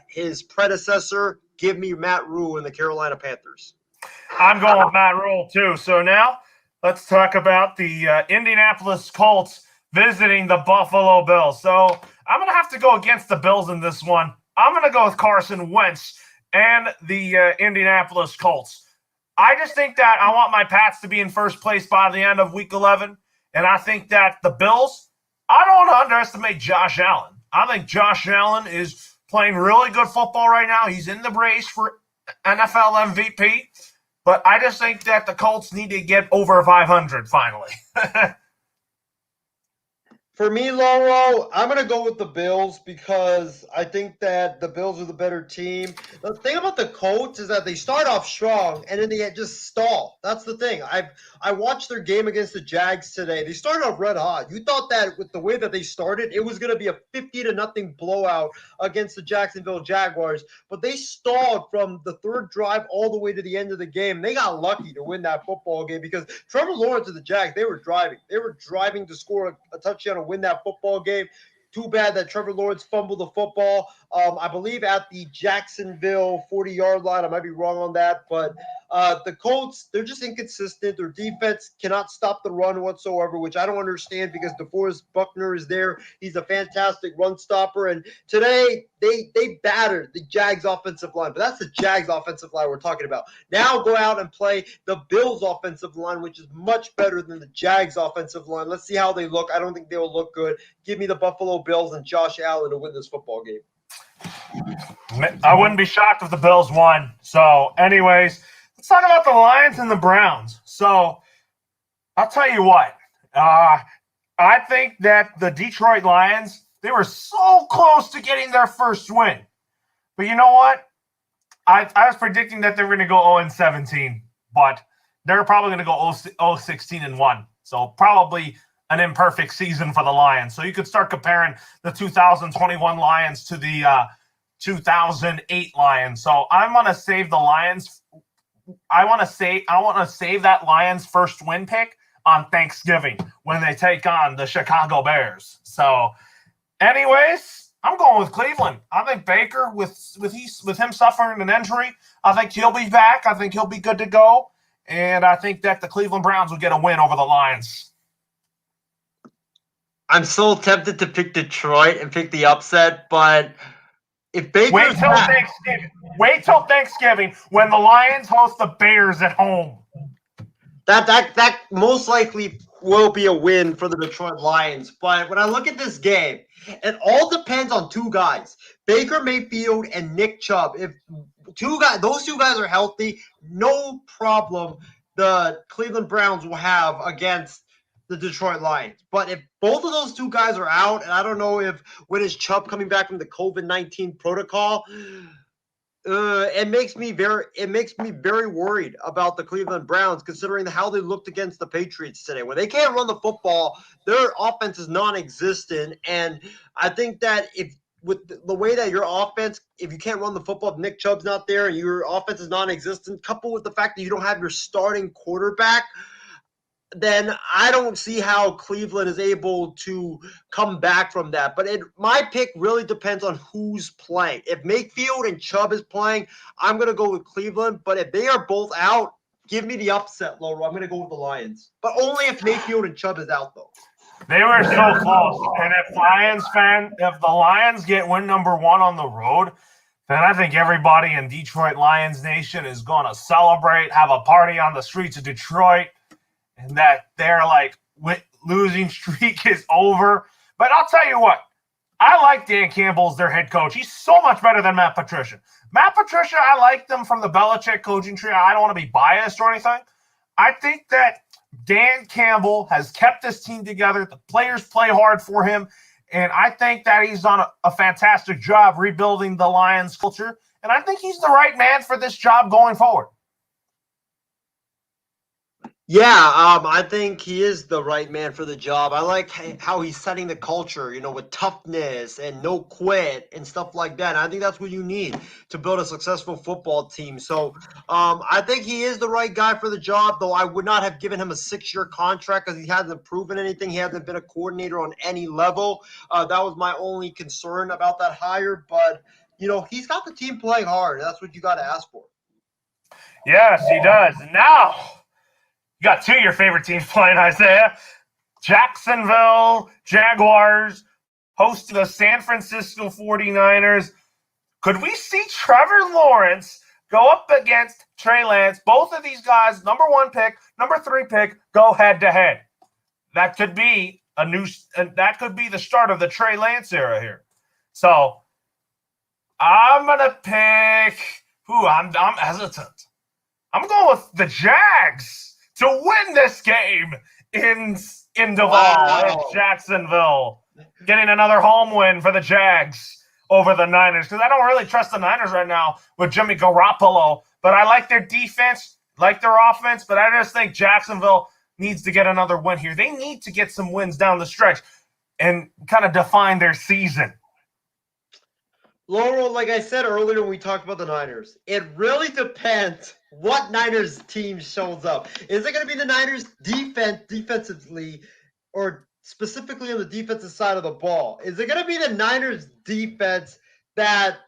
his predecessor. Give me Matt Rule and the Carolina Panthers. I'm going with Matt Rule too. So now let's talk about the Indianapolis Colts visiting the Buffalo Bills. So I'm going to have to go against the Bills in this one. I'm going to go with Carson Wentz and the Indianapolis Colts. I just think that I want my Pats to be in first place by the end of Week 11, and I think that the Bills, I don't want to underestimate Josh Allen. I think Josh Allen is playing really good football right now. He's in the race for NFL MVP, but I just think that the Colts need to get over 500 finally. For me, Loro, I'm going to go with the Bills because I think that the Bills are the better team. The thing about the Colts is that they start off strong and then they just stall. That's the thing. I watched their game against the Jags today. They started off red hot. You thought that with the way that they started, it was going to be a 50-0 blowout against the Jacksonville Jaguars. But they stalled from the third drive all the way to the end of the game. They got lucky to win that football game because Trevor Lawrence and the Jags, they were driving. They were driving to score a touchdown win that football game. Too bad that Trevor Lawrence fumbled the football. I believe at the Jacksonville 40-yard line. I might be wrong on that, but the Colts, they're just inconsistent. Their defense cannot stop the run whatsoever, which I don't understand because DeForest Buckner is there. He's a fantastic run stopper, and today they battered the Jags offensive line, but that's the Jags offensive line we're talking about. Now go out and play the Bills offensive line, which is much better than the Jags offensive line. Let's see how they look. I don't think they'll look good. Give me the Buffalo Bills and Josh Allen to win this football game. I wouldn't be shocked if the Bills won. So anyways, let's talk about the Lions and the Browns. So I'll tell you what. I think that the Detroit Lions, they were so close to getting their first win. But you know what? I was predicting that they were going to go 0-17, but they're probably going to go 0-16-1. So probably an imperfect season for the Lions. So you could start comparing the 2021 Lions to the 2008 Lions. So I'm going to save the Lions. I want to save that Lions first win pick on Thanksgiving when they take on the Chicago Bears. So anyways, I'm going with Cleveland. I think Baker, with him suffering an injury, I think he'll be back. I think he'll be good to go. And I think that the Cleveland Browns will get a win over the Lions. I'm so tempted to pick Detroit and pick the upset, but if Baker's wait till Thanksgiving when the Lions host the Bears at home. That most likely will be a win for the Detroit Lions. But when I look at this game, it all depends on two guys, Baker Mayfield and Nick Chubb. If those two guys are healthy, no problem the Cleveland Browns will have against the Detroit Lions. But if both of those two guys are out, and I don't know when is Chubb coming back from the COVID-19 protocol, it makes me very worried about the Cleveland Browns, considering how they looked against the Patriots today. When they can't run the football, their offense is non-existent, and I think that with the way that your offense, if you can't run the football, if Nick Chubb's not there and your offense is non-existent, coupled with the fact that you don't have your starting quarterback, then I don't see how Cleveland is able to come back from that. But my pick really depends on who's playing. If Mayfield and Chubb is playing, I'm going to go with Cleveland. But if they are both out, give me the upset, Loro. I'm going to go with the Lions. But only if Mayfield and Chubb is out, though. They were so close. And if the Lions get win number 1 on the road, then I think everybody in Detroit Lions Nation is going to celebrate, have a party on the streets of Detroit, and that their losing streak is over. But I'll tell you what, I like Dan Campbell as their head coach. He's so much better than Matt Patricia. Matt Patricia, I like them from the Belichick coaching tree. I don't want to be biased or anything. I think that Dan Campbell has kept this team together. The players play hard for him. And I think that he's done a fantastic job rebuilding the Lions culture. And I think he's the right man for this job going forward. Yeah, I think he is the right man for the job. I like how he's setting the culture, with toughness and no quit and stuff like that. And I think that's what you need to build a successful football team. So I think he is the right guy for the job, though I would not have given him a 6-year contract because he hasn't proven anything. He hasn't been a coordinator on any level. That was my only concern about that hire. But, he's got the team playing hard. That's what you got to ask for. Yes, he does. Now, you got 2 of your favorite teams playing, Isaiah. Jacksonville Jaguars hosting the San Francisco 49ers. Could we see Trevor Lawrence go up against Trey Lance? Both of these guys, number 1 pick, number 3 pick, go head-to-head. That could be the start of the Trey Lance era here. So I'm gonna pick. I'm hesitant. I'm going with the Jags to win this game in Duval, in Jacksonville. Getting another home win for the Jags over the Niners. Because I don't really trust the Niners right now with Jimmy Garoppolo. But I like their defense, like their offense. But I just think Jacksonville needs to get another win here. They need to get some wins down the stretch and kind of define their season. Laurel, like I said earlier when we talked about the Niners, it really depends what Niners team shows up. Is it going to be the Niners defensively, or specifically on the defensive side of the ball? Is it going to be the Niners defense that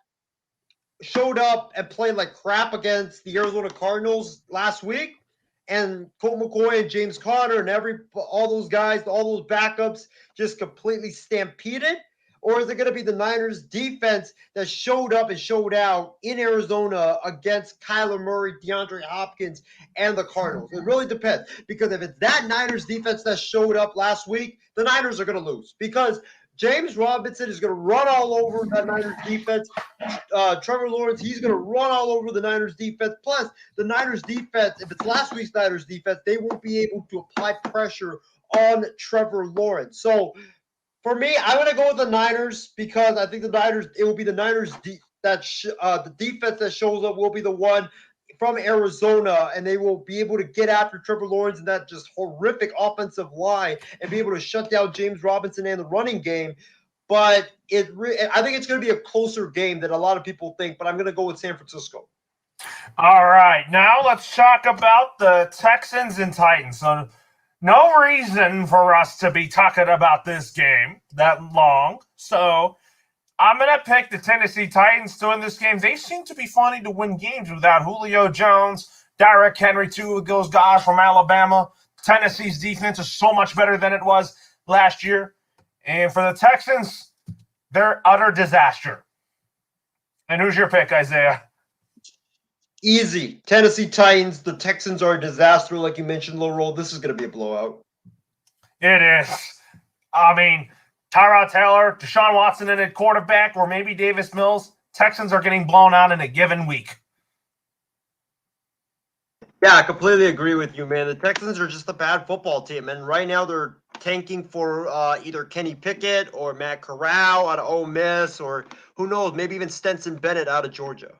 showed up and played like crap against the Arizona Cardinals last week, and Colt McCoy and James Conner and all those guys, all those backups just completely stampeded? Or is it going to be the Niners defense that showed up and showed out in Arizona against Kyler Murray, DeAndre Hopkins, and the Cardinals? It really depends. Because if it's that Niners defense that showed up last week, the Niners are going to lose. Because James Robinson is going to run all over that Niners defense. Trevor Lawrence, he's going to run all over the Niners defense. Plus, the Niners defense, if it's last week's Niners defense, they won't be able to apply pressure on Trevor Lawrence. So, for me, I'm going to go with the Niners because I think it will be the Niners the defense that shows up will be the one from Arizona, and they will be able to get after Trevor Lawrence and that just horrific offensive line and be able to shut down James Robinson and the running game. But I think it's going to be a closer game than a lot of people think, but I'm going to go with San Francisco. All right, now let's talk about the Texans and Titans. So no reason for us to be talking about this game that long. So I'm going to pick the Tennessee Titans to win this game. They seem to be funny to win games without Julio Jones, Derrick Henry, two of those guys from Alabama. Tennessee's defense is so much better than it was last year. And for the Texans, they're utter disaster. And who's your pick, Isaiah? Easy. Tennessee Titans. The Texans are a disaster, like you mentioned, Laurel. This is going to be a blowout. It is. I mean, Tyrod Taylor, Deshaun Watson in at quarterback, or maybe Davis Mills. Texans are getting blown out in a given week. Yeah, I completely agree with you, man. The Texans are just a bad football team, and right now they're tanking for either Kenny Pickett or Matt Corral out of Ole Miss, or who knows, maybe even Stetson Bennett out of Georgia.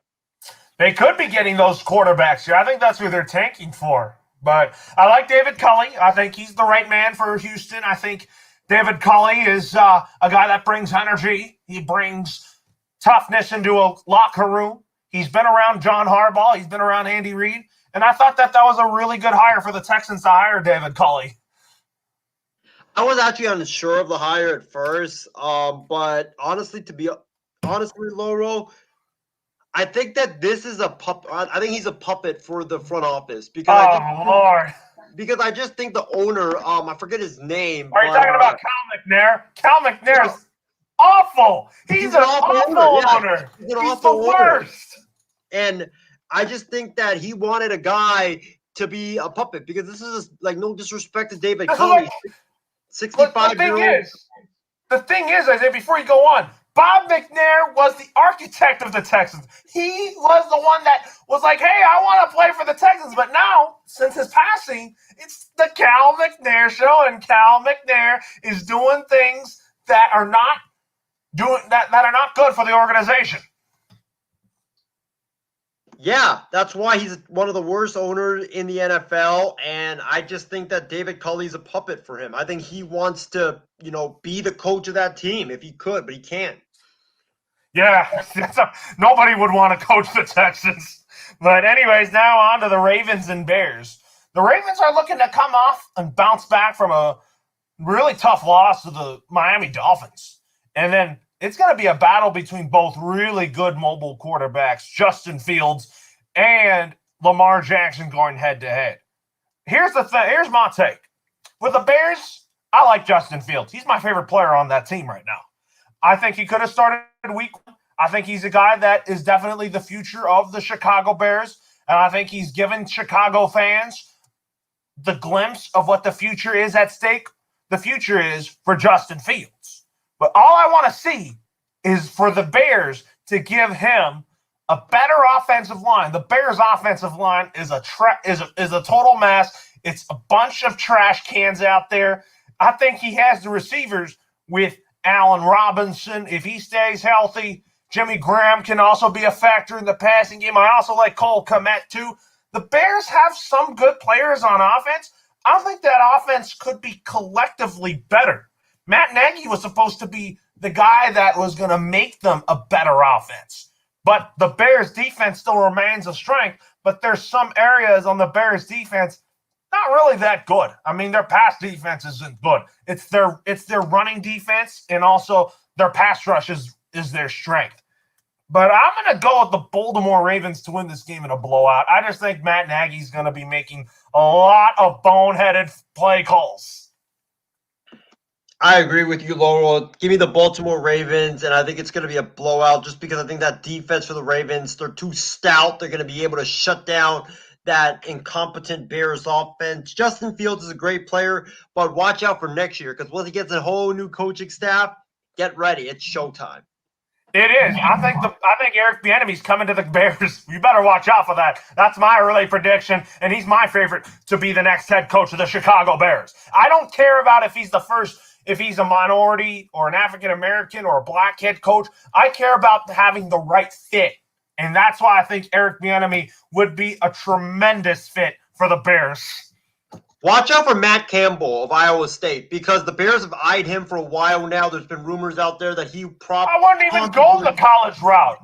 They could be getting those quarterbacks here. I think that's who they're tanking for. But I like David Culley. I think he's the right man for Houston. I think David Culley is a guy that brings energy. He brings toughness into a locker room. He's been around John Harbaugh. He's been around Andy Reid. And I thought that was a really good hire for the Texans to hire David Culley. I was actually unsure of the hire at first. But honestly, Lauro, I think that this is a puppet. I think he's a puppet for the front office because Lord. Because I just think the owner, I forget his name. Are you talking about Cal McNair? Cal McNair's awful. He's an awful owner. He's the worst. And I just think that he wanted a guy to be a puppet because this is like no disrespect to David Culley. 65-year-old. The thing is, Isaiah, before you go on, Bob McNair was the architect of the Texans. He was the one that was like, hey, I want to play for the Texans. But now, since his passing, it's the Cal McNair show, and Cal McNair is doing things that are not good for the organization. Yeah, that's why he's one of the worst owners in the NFL, and I just think that David Culley's a puppet for him. I think he wants to, be the coach of that team if he could, but he can't. Yeah, nobody would want to coach the Texans. But anyways, now on to the Ravens and Bears. The Ravens are looking to come off and bounce back from a really tough loss to the Miami Dolphins. And then it's going to be a battle between both really good mobile quarterbacks, Justin Fields and Lamar Jackson going head-to-head. Here's the thing. Here's my take. With the Bears, I like Justin Fields. He's my favorite player on that team right now. I think he could have started week one. I think he's a guy that is definitely the future of the Chicago Bears, and I think he's given Chicago fans the glimpse of what the future is at stake. The future is for Justin Fields. But all I want to see is for the Bears to give him a better offensive line. The Bears' offensive line is a total mess. It's a bunch of trash cans out there. I think he has the receivers with Allen Robinson. If he stays healthy, Jimmy Graham can also be a factor in the passing game. I also like Cole Kmet too. The Bears have some good players on offense. I think that offense could be collectively better. Matt Nagy was supposed to be the guy that was going to make them a better offense. But the Bears' defense still remains a strength, but there's some areas on the Bears' defense not really that good. I mean, their pass defense isn't good. It's their running defense, and also their pass rush is their strength. But I'm going to go with the Baltimore Ravens to win this game in a blowout. I just think Matt Nagy's going to be making a lot of boneheaded play calls. I agree with you, Laurel. Give me the Baltimore Ravens, and I think it's going to be a blowout just because I think that defense for the Ravens, they're too stout. They're going to be able to shut down that incompetent Bears offense. Justin Fields is a great player, but watch out for next year because once he gets a whole new coaching staff, get ready. It's showtime. It is. I think Eric Bieniemy's coming to the Bears. You better watch out for that. That's my early prediction, and he's my favorite to be the next head coach of the Chicago Bears. I don't care about if he's the first, if he's a minority or an African American or a black head coach. I care about having the right fit, and that's why I think Eric Bieniemy would be a tremendous fit for the Bears. Watch out for Matt Campbell of Iowa State because the Bears have eyed him for a while now. There's been rumors out there that he probably. I wouldn't even go the college route.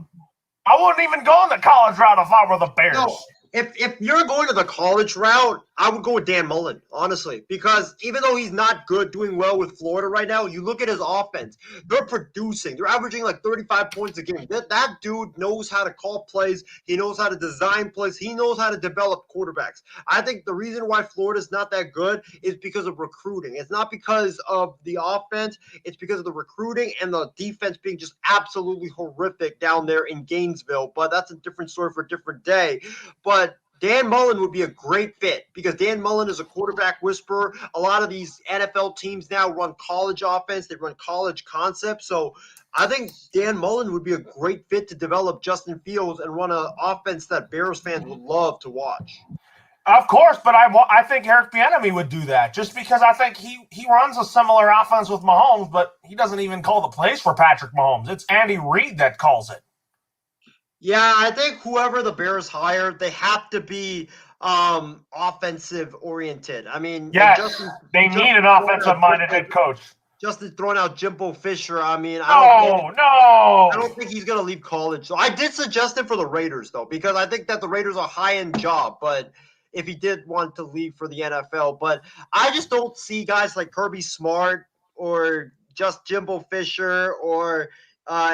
I wouldn't even go in the college route if I were the Bears. No, if you're going to the college route, I would go with Dan Mullen, honestly, because even though he's not good, doing well with Florida right now, you look at his offense. They're producing. They're averaging like 35 points a game. That dude knows how to call plays. He knows how to design plays. He knows how to develop quarterbacks. I think the reason why Florida's not that good is because of recruiting. It's not because of the offense. It's because of the recruiting and the defense being just absolutely horrific down there in Gainesville. But that's a different story for a different day. But Dan Mullen would be a great fit because Dan Mullen is a quarterback whisperer. A lot of these NFL teams now run college offense. They run college concepts. So I think Dan Mullen would be a great fit to develop Justin Fields and run an offense that Bears fans would love to watch. Of course, but I think Eric Bieniemy would do that just because I think he runs a similar offense with Mahomes, but he doesn't even call the plays for Patrick Mahomes. It's Andy Reid that calls it. Yeah, I think whoever the Bears hire, they have to be offensive oriented. I mean, yes, they need an offensive-minded head coach. Justin throwing out Jimbo Fisher. I mean, I don't think he's going to leave college. So I did suggest him for the Raiders, though, because I think that the Raiders are a high-end job. But if he did want to leave for the NFL, but I just don't see guys like Kirby Smart or just Jimbo Fisher or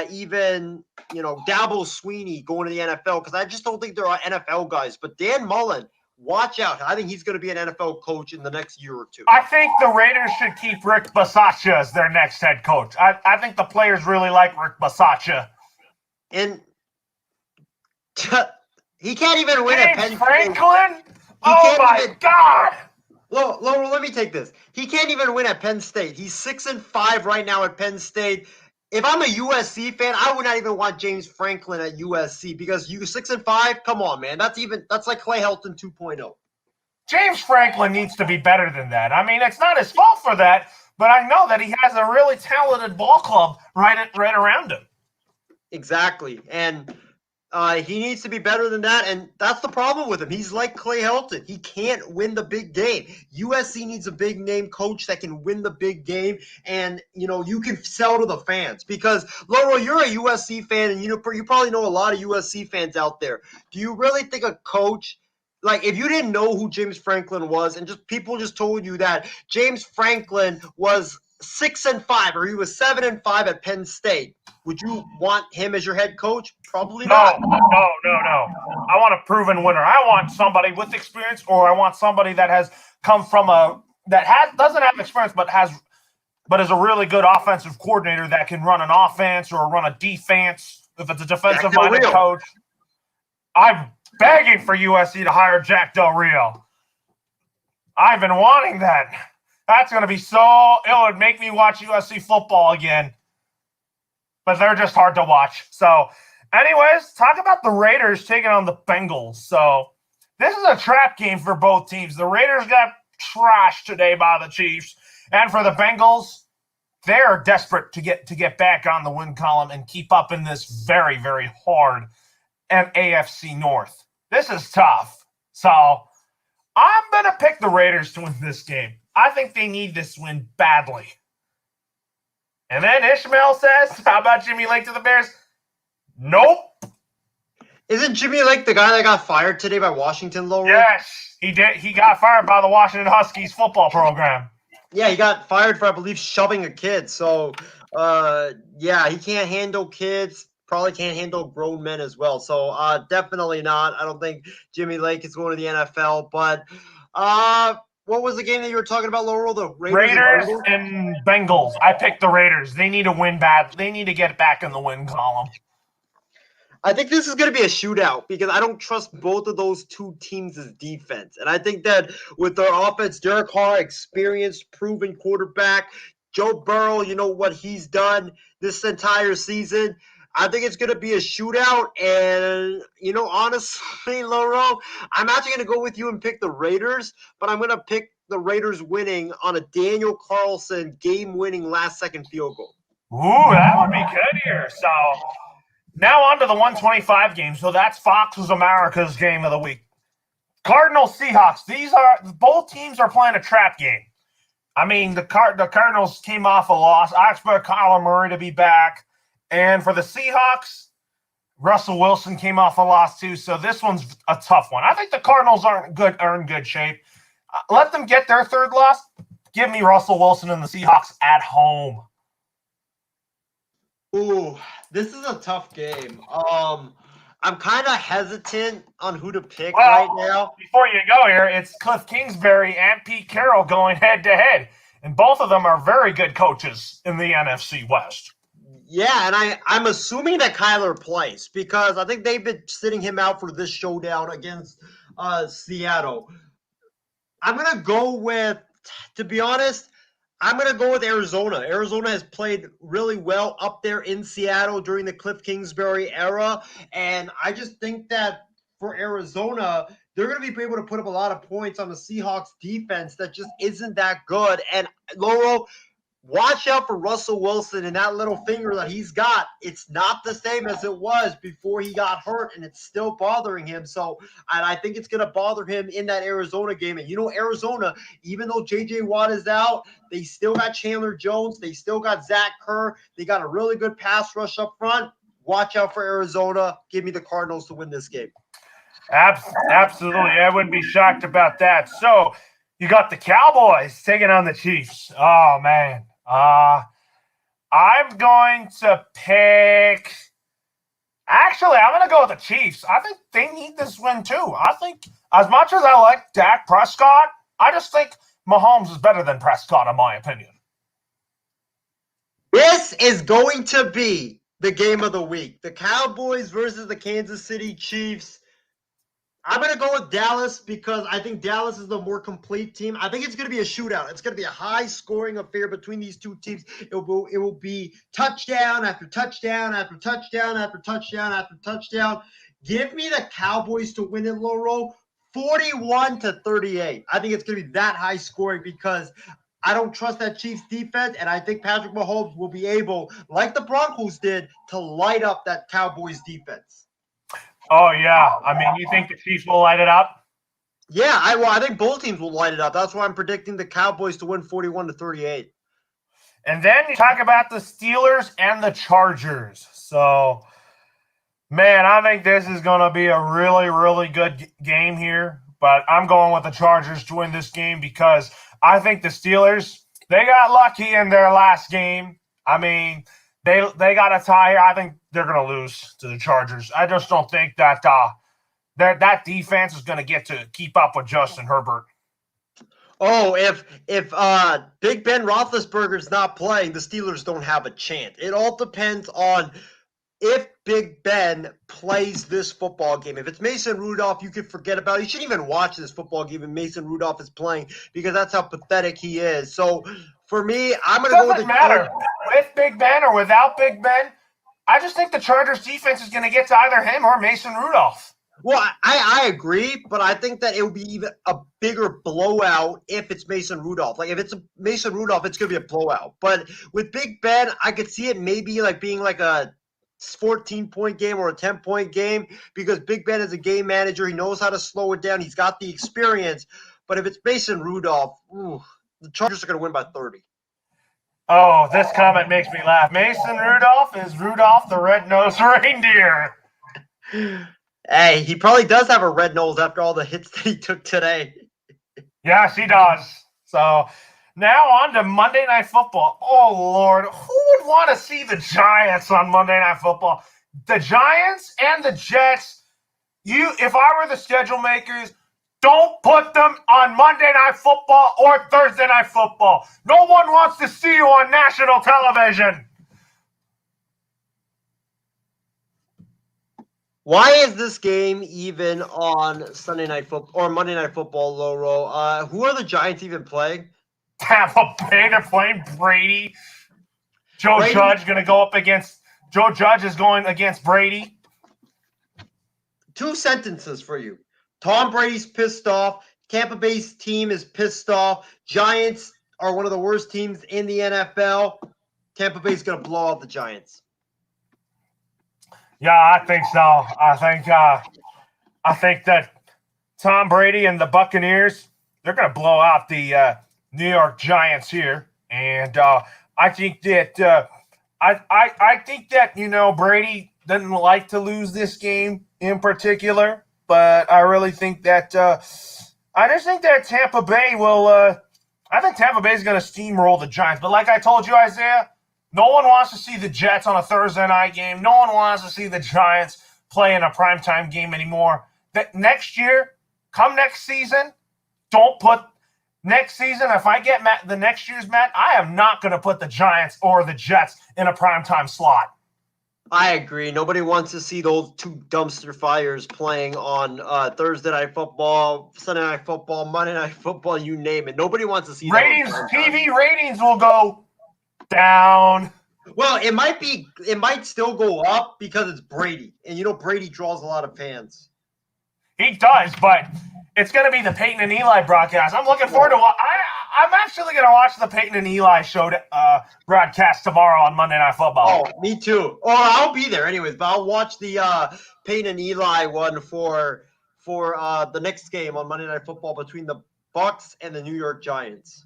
even, Dabo Sweeney going to the NFL because I just don't think there are NFL guys. But Dan Mullen, watch out. I think he's going to be an NFL coach in the next year or two. I think the Raiders should keep Rick Bisaccia as their next head coach. I think the players really like Rick Bisaccia. And he can't even win at Penn Franklin? Oh, my God. Laurel, let me take this. He can't even win at Penn State. He's 6-5 right now at Penn State. If I'm a USC fan, I would not even want James Franklin at USC because you 6-5. Come on, man. That's like Clay Helton 2.0. James Franklin needs to be better than that. I mean, it's not his fault for that, but I know that he has a really talented ball club right around him. Exactly, and he needs to be better than that, and that's the problem with him. He's like Clay Helton. He can't win the big game. USC needs a big-name coach that can win the big game, and, you can sell to the fans. Because, Laurel, you're a USC fan, and you probably know a lot of USC fans out there. Do you really think a coach – like, if you didn't know who James Franklin was and just people just told you that James Franklin was 6-5 or he was 7-5 at Penn State, would you want him as your head coach? Probably not. No. I want a proven winner. I want somebody with experience, or I want somebody that has come from doesn't have experience, but is a really good offensive coordinator that can run an offense or run a defense. If it's a defensive-minded coach, I'm begging for USC to hire Jack Del Rio. I've been wanting that. That's going to be it would make me watch USC football again. But they're just hard to watch. So, anyways, talk about the Raiders taking on the Bengals. So, this is a trap game for both teams. The Raiders got trashed today by the Chiefs. And for the Bengals, they're desperate to get back on the win column and keep up in this very, very hard AFC North. This is tough. So, I'm going to pick the Raiders to win this game. I think they need this win badly. And then Ishmael says, how about Jimmy Lake to the Bears? Nope. Isn't Jimmy Lake the guy that got fired today by Washington, Laurel? Yes, he did. He got fired by the Washington Huskies football program. Yeah, he got fired for, I believe, shoving a kid. So, he can't handle kids. Probably can't handle grown men as well. So, definitely not. I don't think Jimmy Lake is going to the NFL. But, what was the game that you were talking about, Laurel? The Raiders and Bengals. I picked the Raiders. They need to win bad. They need to get back in the win column. I think this is going to be a shootout because I don't trust both of those two teams' defense. And I think that with their offense, Derek Carr, experienced, proven quarterback, Joe Burrow, you know what he's done this entire season. I think it's going to be a shootout. And, honestly, Laurel, I'm actually going to go with you and pick the Raiders, but I'm going to pick the Raiders winning on a Daniel Carlson game-winning last-second field goal. Ooh, that would be good here. So now on to the 125 game. So that's Fox's America's game of the week. Cardinals, Seahawks. Both teams are playing a trap game. I mean, the Cardinals came off a loss. I expect Kyler Murray to be back. And for the Seahawks, Russell Wilson came off a loss too. So this one's a tough one. I think the Cardinals are in good shape. Let them get their third loss. Give me Russell Wilson and the Seahawks at home. Ooh, this is a tough game. I'm kind of hesitant on who to pick right now. Before you go here, it's Cliff Kingsbury and Pete Carroll going head-to-head. And both of them are very good coaches in the NFC West. Yeah, and I'm assuming that Kyler plays because I think they've been sitting him out for this showdown against Seattle. I'm going to go with, to be honest, I'm going to go with Arizona. Arizona has played really well up there in Seattle during the Cliff Kingsbury era, and I just think that for Arizona, they're going to be able to put up a lot of points on the Seahawks defense that just isn't that good. And Laurel, watch out for Russell Wilson and that little finger that he's got. It's not the same as it was before he got hurt, and it's still bothering him. So, and I think it's going to bother him in that Arizona game. And Arizona, even though J.J. Watt is out, they still got Chandler Jones. They still got Zach Kerr. They got a really good pass rush up front. Watch out for Arizona. Give me the Cardinals to win this game. Absolutely. I wouldn't be shocked about that. So you got the Cowboys taking on the Chiefs. Oh, man. I'm going to pick – actually, I'm going to go with the Chiefs. I think they need this win too. I think as much as I like Dak Prescott, I just think Mahomes is better than Prescott in my opinion. This is going to be the game of the week. The Cowboys versus the Kansas City Chiefs. I'm going to go with Dallas because I think Dallas is the more complete team. I think it's going to be a shootout. It's going to be a high-scoring affair between these two teams. It will be touchdown after touchdown after touchdown after touchdown after touchdown. Give me the Cowboys to win it, Laurel, 41-38. I think it's going to be that high-scoring because I don't trust that Chiefs defense, and I think Patrick Mahomes will be able, like the Broncos did, to light up that Cowboys defense. Oh, yeah. I mean, you think the Chiefs will light it up? Yeah, I think both teams will light it up. That's why I'm predicting the Cowboys to win 41-38. And then you talk about the Steelers and the Chargers. So, man, I think this is going to be a really, really good game here. But I'm going with the Chargers to win this game because I think the Steelers, they got lucky in their last game. I mean, they got a tie here. I think they're going to lose to the Chargers. I just don't think that that defense is going to get to keep up with Justin Herbert. Oh, if Big Ben Roethlisberger's not playing, the Steelers don't have a chance. It all depends on if Big Ben plays this football game. If it's Mason Rudolph, you can forget about it. You shouldn't even watch this football game if Mason Rudolph is playing because that's how pathetic he is. So for me, I'm going to go with the matter with Big Ben or without Big Ben. I just think the Chargers defense is going to get to either him or Mason Rudolph. Well, I agree, but I think that it will be even a bigger blowout if it's Mason Rudolph. Like, if it's a Mason Rudolph, it's going to be a blowout. But with Big Ben, I could see it maybe like being like a 14-point game or a 10-point game because Big Ben is a game manager. He knows how to slow it down. He's got the experience. But if it's Mason Rudolph, the Chargers are going to win by 30. Oh, this comment makes me laugh. Mason Rudolph is Rudolph the Red-Nosed Reindeer. Hey, he probably does have a red nose after all the hits that he took today. Yes, he does. So now on to Monday Night Football. Oh, Lord. Who would want to see the Giants on Monday Night Football? The Giants and the Jets. If I were the schedule makers, don't put them on Monday Night Football or Thursday Night Football. No one wants to see you on national television. Why is this game even on Sunday Night Football or Monday Night Football, Loro? Who are the Giants even playing? Tampa Bay, they're playing Brady. Brady- Judge going to go up against Joe Judge is going against Brady. 2 sentences for you. Tom Brady's pissed off. Tampa Bay's team is pissed off. Giants are one of the worst teams in the NFL. Tampa Bay's going to blow out the Giants. Yeah, I think so. I think that Tom Brady and the Buccaneers, they're going to blow out the New York Giants here, and I think that I think that Brady doesn't like to lose this game in particular, but I really think that I just think that Tampa Bay will. I think Tampa Bay is going to steamroll the Giants, but like I told you, Isaiah. No one wants to see the Jets on a Thursday night game. No one wants to see the Giants play in a primetime game anymore. That next year, come next season, don't put next season. If I get the next year's Matt, I am not going to put the Giants or the Jets in a primetime slot. I agree. Nobody wants to see those 2 dumpster fires playing on Thursday Night Football, Sunday Night Football, Monday Night Football, you name it. Nobody wants to see ratings. TV ratings will go down. Well, it might still go up because it's Brady. And Brady draws a lot of fans. He does, but it's going to be the Peyton and Eli broadcast. I'm looking forward to I'm actually going to watch the Peyton and Eli show broadcast tomorrow on Monday Night Football. Oh, me too. Or I'll be there anyways, but I'll watch the Peyton and Eli one for the next game on Monday Night Football between the Bucs and the New York Giants.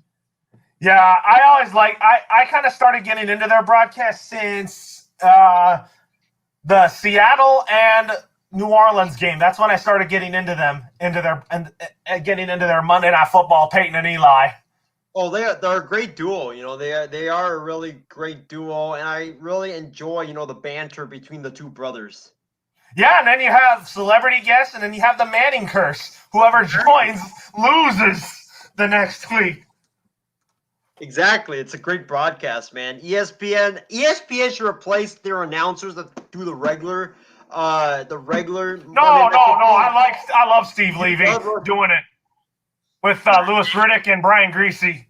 Yeah, I kind of started getting into their broadcast since the Seattle and New Orleans game. That's when I started getting into their Monday Night Football, Peyton and Eli. Oh, they're a great duo. They are a really great duo, and I really enjoy the banter between the 2 brothers. Yeah, and then you have celebrity guests, and then you have the Manning curse. Whoever joins loses the next week. Exactly. It's a great broadcast, man. ESPN should replace their announcers that do the regular. No. I love Steve Levy doing it with Louis Riddick and Brian Greasy.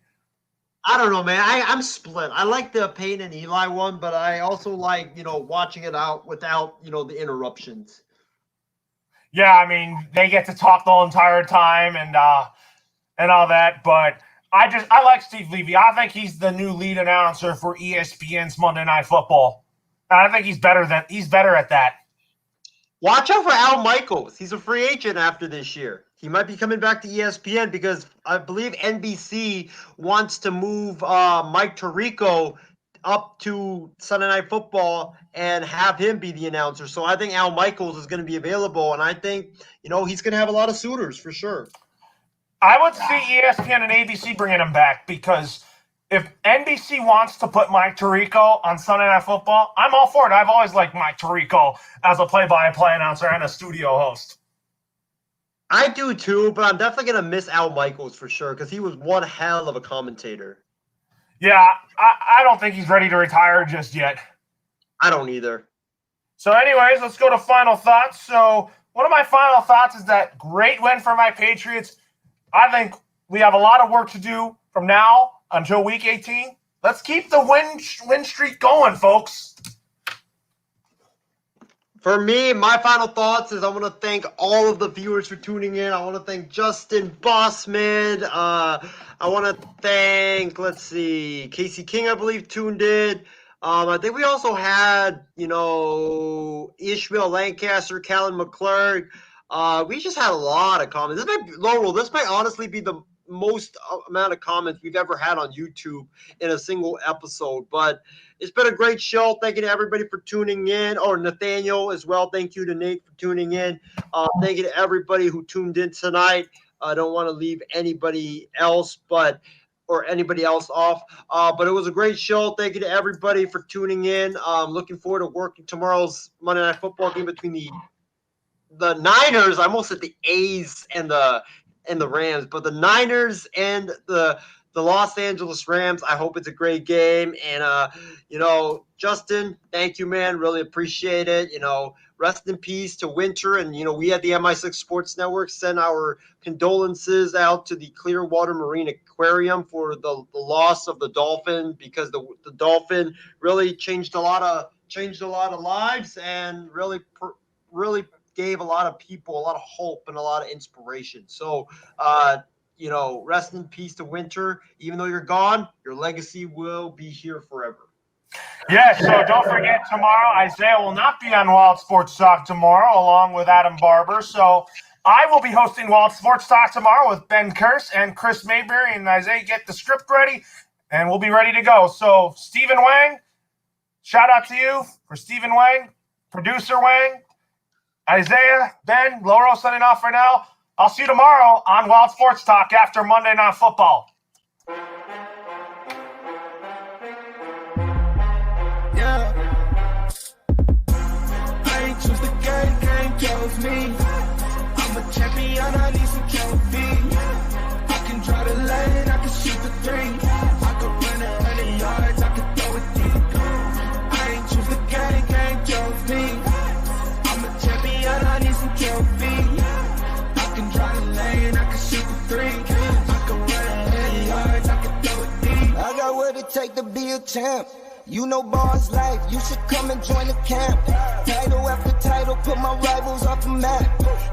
I don't know, man. I'm split. I like the Payne and Eli one, but I also like watching it out without the interruptions. Yeah, I mean they get to talk the entire time and all that, but. I like Steve Levy. I think he's the new lead announcer for ESPN's Monday Night Football. And I think he's better at that. Watch out for Al Michaels. He's a free agent after this year. He might be coming back to ESPN because I believe NBC wants to move Mike Tirico up to Sunday Night Football and have him be the announcer. So I think Al Michaels is going to be available, and I think he's going to have a lot of suitors for sure. I would see ESPN and ABC bringing him back because if NBC wants to put Mike Tirico on Sunday Night Football, I'm all for it. I've always liked Mike Tirico as a play-by-play announcer and a studio host. I do too, but I'm definitely going to miss Al Michaels for sure because he was one hell of a commentator. Yeah, I don't think he's ready to retire just yet. I don't either. So anyways, let's go to final thoughts. So one of my final thoughts is that great win for my Patriots. I think we have a lot of work to do from now until Week 18. Let's keep the win streak going, folks. For me, my final thoughts is I want to thank all of the viewers for tuning in. I want to thank Justin Bossman. I want to thank, Casey King, I believe, tuned in. I think we also had, Ishmael Lancaster, Callan McClurg. We just had a lot of comments. This might honestly be the most amount of comments we've ever had on YouTube in a single episode. But it's been a great show. Thank you to everybody for tuning in. Or Nathaniel as well. Thank you to Nate for tuning in. Thank you to everybody who tuned in tonight. I don't want to leave anybody else or anybody else off. But it was a great show. Thank you to everybody for tuning in. Looking forward to working tomorrow's Monday Night Football game between the Niners. I almost said the A's and the Rams, but the Niners and the the Los Angeles Rams. I hope it's a great game. And, Justin, thank you, man. Really appreciate it. Rest in peace to Winter. And, we at the MI6 Sports Network send our condolences out to the Clearwater Marine Aquarium for the loss of the dolphin, because the dolphin really changed a lot of lives and really gave a lot of people a lot of hope and a lot of inspiration. So, rest in peace to Winter. Even though you're gone, your legacy will be here forever. Yes, so don't forget tomorrow, Isaiah will not be on Wild Sports Talk tomorrow along with Adam Barber. So I will be hosting Wild Sports Talk tomorrow with Ben Kearse and Chris Mayberry, and Isaiah, get the script ready, and we'll be ready to go. So Stephen Wang, shout out to you for Stephen Wang, producer Wang, Isaiah, Ben, Lauro signing off for now. I'll see you tomorrow on Wild Sports Talk after Monday Night Football. Yeah. I ain't choose the game chose me. I'm a champion, I need some trophy. I can draw the lane, I can shoot the three. I can run 100 yards, I can throw it deep. I ain't choose the game chose me. I'm a champion, I need some trophy. I can draw the lane, I can shoot the three. I can run 100 yards, I can throw it deep. I got what it take to be a champ. You know ball's life, you should come and join the camp. Title after title, put my rivals off the map.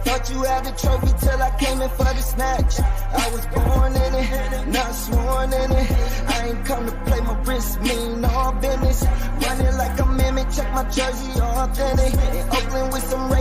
Thought you had the trophy till I came in for the snatch. I was born in it, not sworn in it. I ain't come to play, my wrist mean all business. Running like a mimic, check my jersey authentic. In Oakland with some